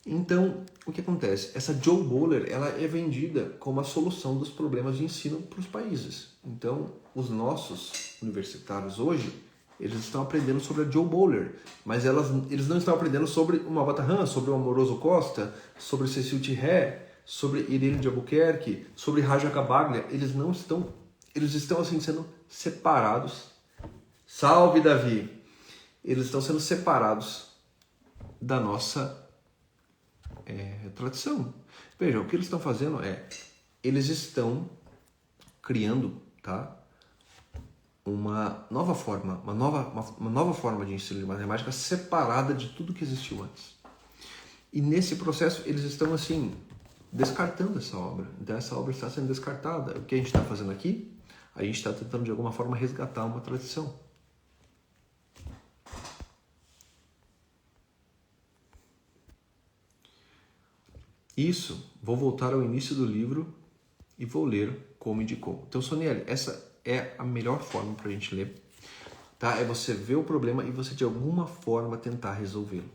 Então, o que acontece? Essa Jo Boaler, ela é vendida como a solução dos problemas de ensino para os países. Então, os nossos universitários hoje, eles estão aprendendo sobre a Jo Boaler, mas eles não estão aprendendo sobre o Malvata Han, sobre o Amoroso Costa, sobre Cecil Thierry, sobre Irene de Albuquerque, sobre Raja Kabaglia. Eles estão assim sendo separados. Salve, Davi! Eles estão sendo separados da nossa tradição. Vejam, o que eles estão fazendo eles estão criando, tá? Uma nova forma de ensino de matemática separada de tudo que existiu antes. E nesse processo eles estão assim descartando essa obra. Então essa obra está sendo descartada. O que a gente está fazendo aqui? A gente está tentando de alguma forma resgatar uma tradição. Isso, vou voltar ao início do livro e vou ler como indicou. Então, Soniele, essa é a melhor forma para a gente ler, tá? É você ver o problema e você de alguma forma tentar resolvê-lo.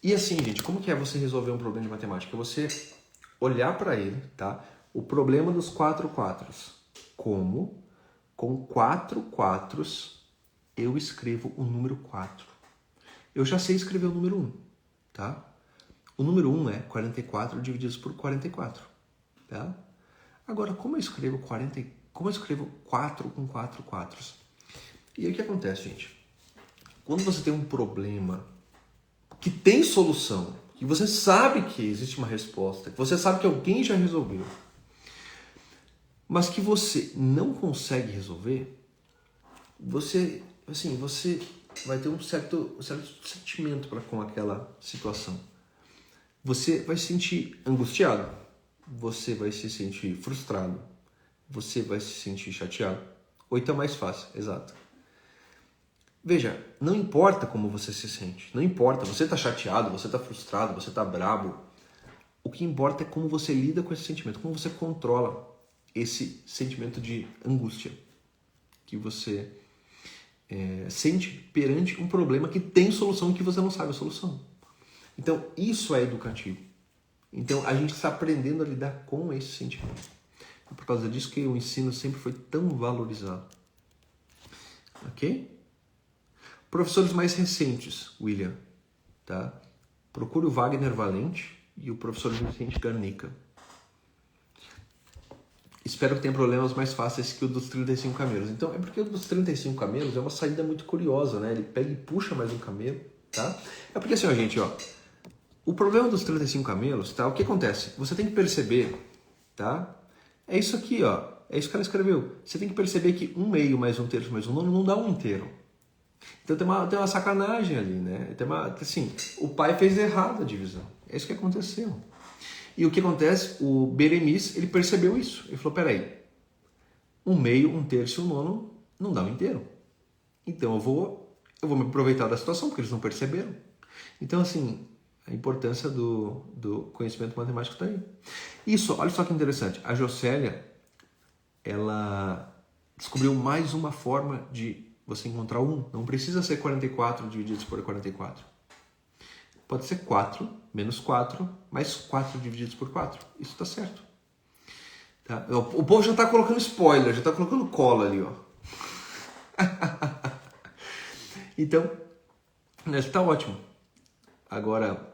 E assim, gente, como que é você resolver um problema de matemática? É você olhar para ele, tá? O problema dos 4 quatros. Como com 4 quatros eu escrevo o número 4. Eu já sei escrever o número 1, tá? O número 1 é 44 divididos por 44, tá? Agora, como eu escrevo 4 com 4 quatros? E aí o que acontece, gente? Quando você tem um problema que tem solução, que você sabe que existe uma resposta, que você sabe que alguém já resolveu, mas que você não consegue resolver, você vai ter um certo sentimento com aquela situação. Você vai se sentir angustiado, você vai se sentir frustrado, você vai se sentir chateado. 8 é mais fácil, exato. Veja, não importa como você se sente, não importa, você está chateado, você está frustrado, você está brabo. O que importa é como você lida com esse sentimento, como você controla esse sentimento de angústia que você sente perante um problema que tem solução que você não sabe a solução. Então, isso é educativo. Então, a gente está aprendendo a lidar com esse sentimento. É por causa disso que o ensino sempre foi tão valorizado. Ok? Professores mais recentes, William. Tá? Procure o Wagner Valente e o professor Vicente Garnica. Espero que tenha problemas mais fáceis que o dos 35 camelos. Então, é porque o dos 35 camelos é uma saída muito curiosa, né? Ele pega e puxa mais um camelo, tá? É porque assim, ó, gente, ó. O problema dos 35 camelos, tá? O que acontece? Você tem que perceber, tá? É isso aqui, ó. É isso que ela escreveu. Você tem que perceber que 1/2 mais 1/3 mais 1/9 não dá 1 inteiro. Então tem uma sacanagem ali, né? Assim, o pai fez errado a divisão. É isso que aconteceu. E o que acontece? O Beremiz, ele percebeu isso. Ele falou, peraí, 1/2, 1/3 e 1/9 não dá 1 inteiro. Então eu vou me aproveitar da situação, porque eles não perceberam. Então, assim, A importância do conhecimento matemático está aí. Isso, olha só que interessante. A Jocélia, ela descobriu mais uma forma de você encontrar 1. Não precisa ser 44 divididos por 44. Pode ser 4 menos 4 mais 4 divididos por 4. Isso está certo. Tá? O povo já está colocando spoiler, já está colocando cola ali, ó. Então, está ótimo. Agora,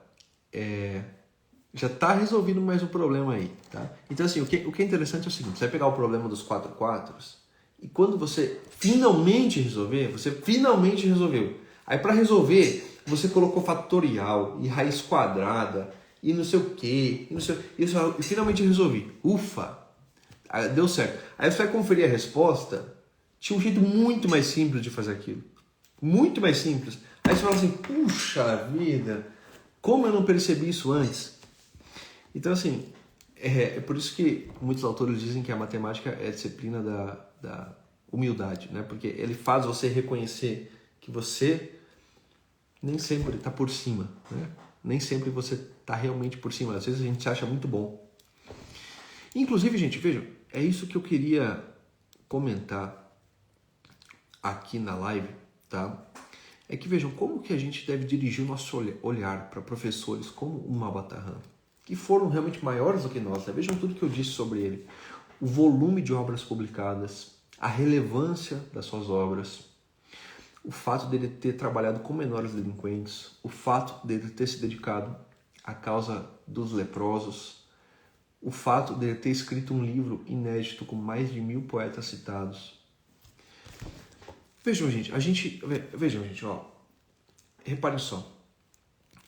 já está resolvido mais um problema aí, tá? Então, assim, o que é interessante é o seguinte: você vai pegar o problema dos 4 quatros e quando você finalmente resolver, você finalmente resolveu. Aí, para resolver, você colocou fatorial e raiz quadrada e não sei o quê, e finalmente resolvi. Ufa! Deu certo. Aí você vai conferir a resposta, tinha um jeito muito mais simples de fazer aquilo. Muito mais simples. Aí você fala assim, puxa vida, como eu não percebi isso antes? Então, assim, é por isso que muitos autores dizem que a matemática é a disciplina da humildade, né? Porque ele faz você reconhecer que você nem sempre está por cima, né? Nem sempre você está realmente por cima. Às vezes a gente se acha muito bom. Inclusive, gente, vejam, é isso que eu queria comentar aqui na live, tá? É que vejam como que a gente deve dirigir o nosso olhar para professores como o Mabatahan, que foram realmente maiores do que nós, né? Vejam tudo que eu disse sobre ele. O volume de obras publicadas, a relevância das suas obras, o fato dele ter trabalhado com menores delinquentes, o fato dele ter se dedicado à causa dos leprosos, o fato dele ter escrito um livro inédito com mais de 1000 poetas citados. Vejam, gente, ó, reparem só.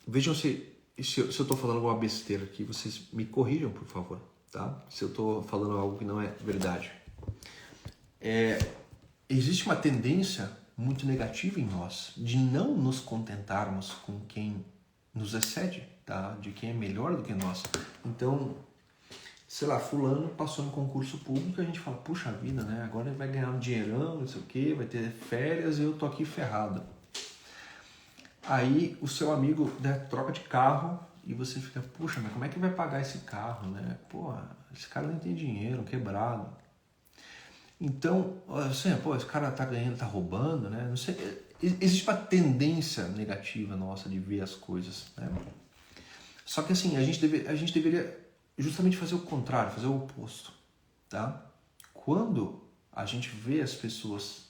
Vejam se eu estou falando alguma besteira aqui, vocês me corrijam, por favor, tá? Se eu estou falando algo que não é verdade. Existe uma tendência muito negativa em nós de não nos contentarmos com quem nos excede, tá? De quem é melhor do que nós. Então, sei lá, fulano passou em concurso público, a gente fala, puxa vida, né? Agora ele vai ganhar um dinheirão, não sei o quê, vai ter férias e eu tô aqui ferrado. Aí o seu amigo, né, troca de carro e você fica, puxa, mas como é que vai pagar esse carro, né? Pô, esse cara não tem dinheiro, quebrado. Então, assim, pô, esse cara tá ganhando, tá roubando, né? Não sei, existe uma tendência negativa nossa de ver as coisas, né? Só que assim, a gente deveria justamente fazer o contrário, fazer o oposto, tá? Quando a gente vê as pessoas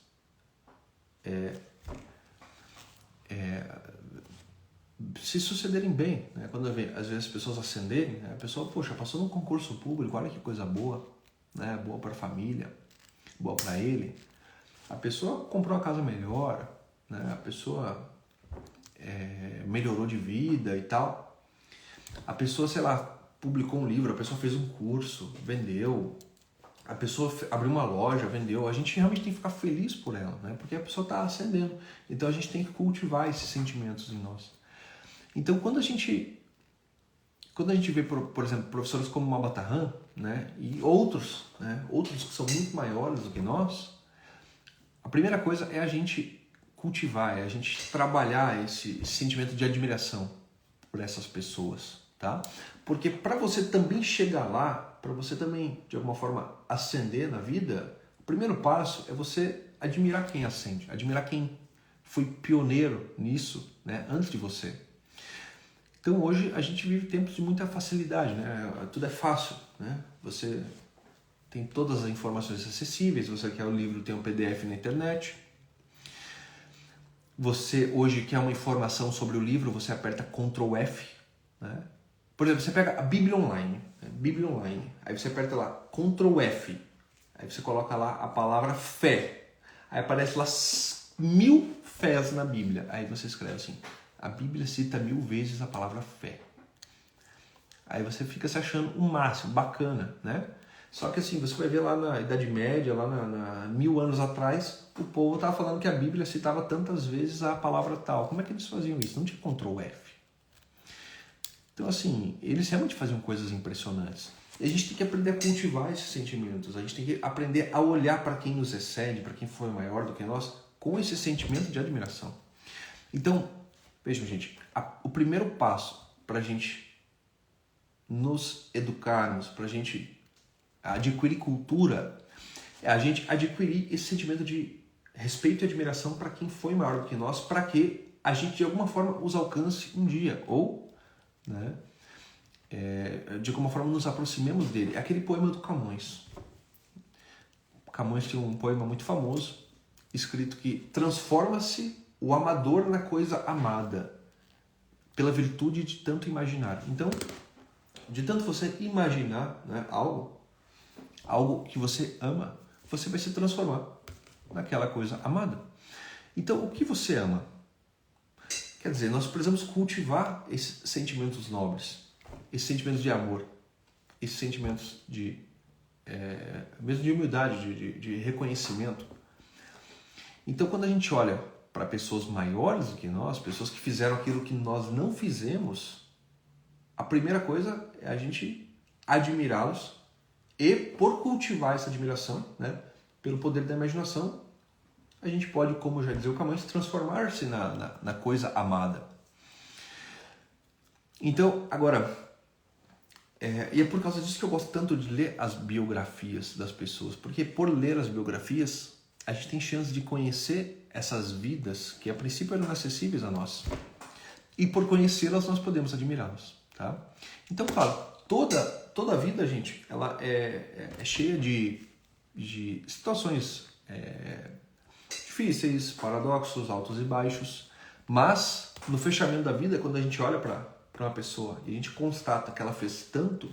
se sucederem bem, né? Quando às vezes as pessoas ascenderem, né? A pessoa, poxa, passou num concurso público, olha que coisa boa, né? Boa para a família, boa para ele. A pessoa comprou uma casa melhor, né? A pessoa melhorou de vida e tal. A pessoa, sei lá, publicou um livro, a pessoa fez um curso, vendeu, a pessoa abriu uma loja, vendeu. A gente realmente tem que ficar feliz por ela, né? Porque a pessoa está ascendendo. Então a gente tem que cultivar esses sentimentos em nós. Então quando a gente vê, por exemplo, professores como Mabatahan, né? E outros que são muito maiores do que nós, a primeira coisa é a gente cultivar, é a gente trabalhar esse sentimento de admiração por essas pessoas, tá? Porque para você também chegar lá, para você também, de alguma forma, ascender na vida, o primeiro passo é você admirar quem ascende, admirar quem foi pioneiro nisso, né, antes de você. Então hoje a gente vive tempos de muita facilidade, né? Tudo é fácil, né? Você tem todas as informações acessíveis, se você quer o livro, tem um PDF na internet. Você hoje quer uma informação sobre o livro, você aperta Ctrl F, né? Por exemplo, você pega a Bíblia Online, né? Bíblia Online, aí você aperta lá Ctrl F, aí você coloca lá a palavra fé, aí aparece lá 1000 fés na Bíblia, aí você escreve assim, a Bíblia cita 1000 vezes a palavra fé. Aí você fica se achando o máximo, bacana, né? Só que assim, você vai ver lá na Idade Média, lá na 1000 anos atrás, o povo estava falando que a Bíblia citava tantas vezes a palavra tal. Como é que eles faziam isso? Não tinha Ctrl F. Então assim, eles realmente faziam coisas impressionantes. E a gente tem que aprender a cultivar esses sentimentos. A gente tem que aprender a olhar para quem nos excede, para quem foi maior do que nós, com esse sentimento de admiração. Então, vejam, gente, o primeiro passo para a gente nos educarmos, para a gente adquirir cultura, é a gente adquirir esse sentimento de respeito e admiração para quem foi maior do que nós, para que a gente de alguma forma os alcance um dia, ou, né, de alguma forma nos aproximemos dele. É aquele poema do Camões. Camões tinha um poema muito famoso, escrito que transforma-se o amador na coisa amada, pela virtude de tanto imaginar. Então, de tanto você imaginar, né, algo que você ama, você vai se transformar naquela coisa amada. Então, o que você ama? Quer dizer, nós precisamos cultivar esses sentimentos nobres, esses sentimentos de amor, esses sentimentos de mesmo de humildade, de reconhecimento. Então, quando a gente olha para pessoas maiores do que nós, pessoas que fizeram aquilo que nós não fizemos, a primeira coisa é a gente admirá-los e, por cultivar essa admiração, né, pelo poder da imaginação, a gente pode, como já dizia o Camões, transformar-se na coisa amada. Então, agora, e é por causa disso que eu gosto tanto de ler as biografias das pessoas, porque por ler as biografias, a gente tem chance de conhecer essas vidas que a princípio eram inacessíveis a nós. E por conhecê-las, nós podemos admirá-las. Tá? Então, claro, toda a vida, gente, ela é cheia de situações difíceis, paradoxos, altos e baixos, mas no fechamento da vida, quando a gente olha para uma pessoa e a gente constata que ela fez tanto,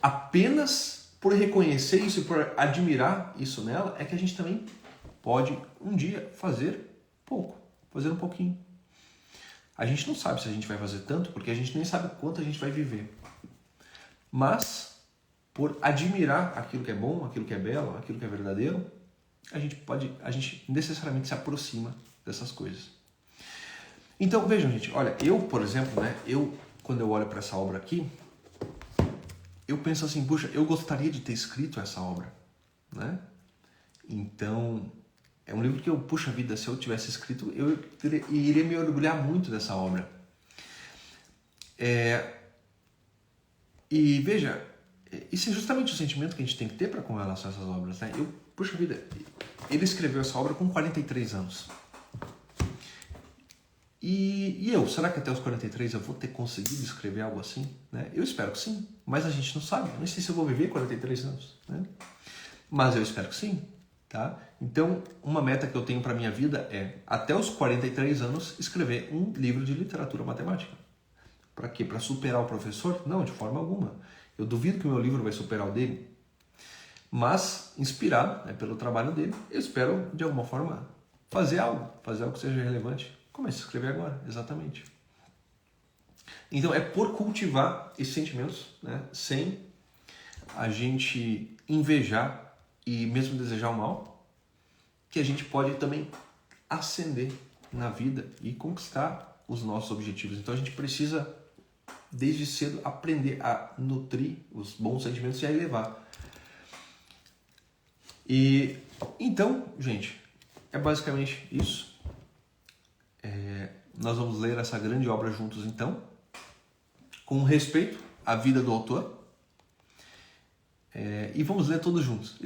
apenas por reconhecer isso e por admirar isso nela, é que a gente também pode um dia fazer pouco, fazer um pouquinho. A gente não sabe se a gente vai fazer tanto, porque a gente nem sabe quanto a gente vai viver. Mas, por admirar aquilo que é bom, aquilo que é belo, aquilo que é verdadeiro, a gente necessariamente se aproxima dessas coisas. Então, vejam, gente, olha, eu, por exemplo, né, quando eu olho para essa obra aqui, eu penso assim, puxa, eu gostaria de ter escrito essa obra, né? Então, é um livro que eu, puxa vida, se eu tivesse escrito, eu iria me orgulhar muito dessa obra. E veja, isso é justamente o sentimento que a gente tem que ter com relação a essas obras, né? Puxa vida, ele escreveu essa obra com 43 anos. E eu, será que até os 43 eu vou ter conseguido escrever algo assim? Né? Eu espero que sim, mas a gente não sabe. Eu não sei se eu vou viver 43 anos, né? Mas eu espero que sim. Tá? Então, uma meta que eu tenho para minha vida é, até os 43 anos, escrever um livro de literatura matemática. Para quê? Para superar o professor? Não, de forma alguma. Eu duvido que o meu livro vai superar o dele. Mas, inspirado, né, pelo trabalho dele, eu espero, de alguma forma, fazer algo que seja relevante. Comece a escrever agora, exatamente. Então, é por cultivar esses sentimentos, né, sem a gente invejar e mesmo desejar o mal, que a gente pode também ascender na vida e conquistar os nossos objetivos. Então a gente precisa, desde cedo, aprender a nutrir os bons sentimentos e a elevar. E então, gente, é basicamente isso. Nós vamos ler essa grande obra juntos, então, com respeito à vida do autor. E vamos ler todos juntos.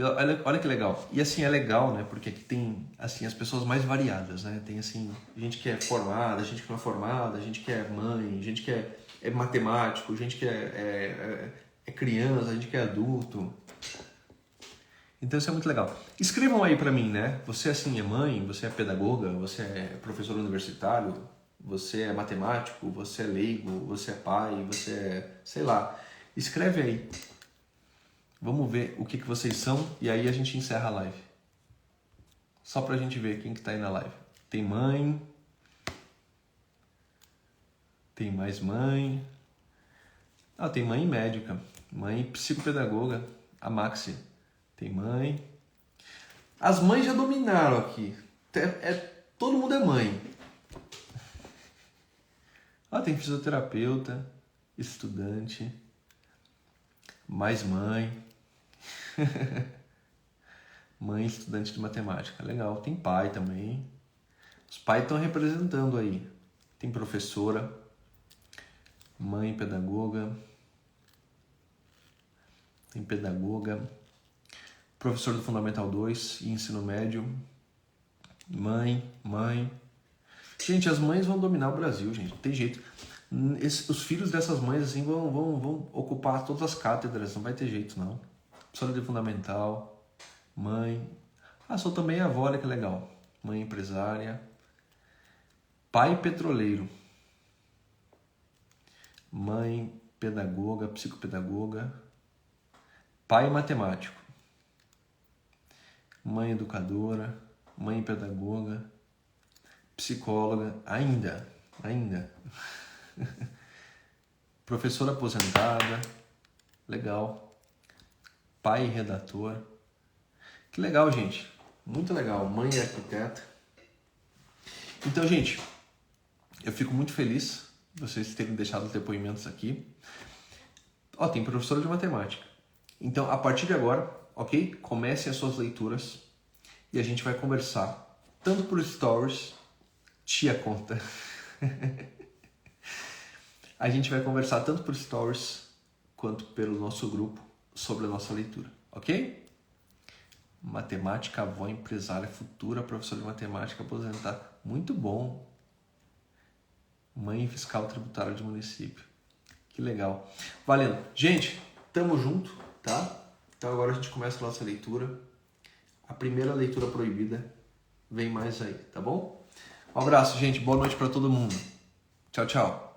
Olha que legal. E assim, é legal, né? Porque aqui tem assim, as pessoas mais variadas, né? Tem assim, gente que é formada, gente que não é formada, gente que é mãe, gente que é matemático, gente que é criança, gente que é adulto. Então isso é muito legal. Escrevam aí pra mim, né? Você assim é mãe, você é pedagoga, você é professor universitário, você é matemático, você é leigo, você é pai, você é... sei lá. Escreve aí. Vamos ver o que vocês são e aí a gente encerra a live. Só pra gente ver quem que tá aí na live. Tem mãe. Tem mais mãe. Tem mãe médica. Mãe psicopedagoga. A Maxi. Tem mãe. As mães já dominaram aqui. Todo mundo é mãe. Tem fisioterapeuta. Estudante. Mais mãe. Mãe estudante de matemática. Legal. Tem pai também. Os pais estão representando aí. Tem professora. Mãe pedagoga. Tem pedagoga. Professor do Fundamental 2 e ensino médio. Mãe. Gente, as mães vão dominar o Brasil, gente. Não tem jeito. Os filhos dessas mães assim vão ocupar todas as cátedras. Não vai ter jeito, não. Professora de Fundamental. Mãe. Sou também avó, olha que legal. Mãe empresária. Pai petroleiro. Mãe pedagoga, psicopedagoga. Pai matemático. Mãe educadora. Mãe pedagoga. Psicóloga. Ainda. Professora aposentada. Legal. Pai redator. Que legal, gente. Muito legal. Mãe arquiteta. Então, gente, eu fico muito feliz de vocês terem deixado os depoimentos aqui. Tem professora de matemática. Então, a partir de agora, ok? Comecem as suas leituras e a gente vai conversar tanto por stories, tia conta. A gente vai conversar tanto por stories quanto pelo nosso grupo sobre a nossa leitura, ok? Matemática, avó, empresária, futura professora de matemática aposentada. Muito bom. Mãe fiscal tributária de município. Que legal. Valendo. Gente, tamo junto, tá? Então agora a gente começa a nossa leitura. A primeira leitura proibida vem mais aí, tá bom? Um abraço, gente. Boa noite para todo mundo. Tchau, tchau.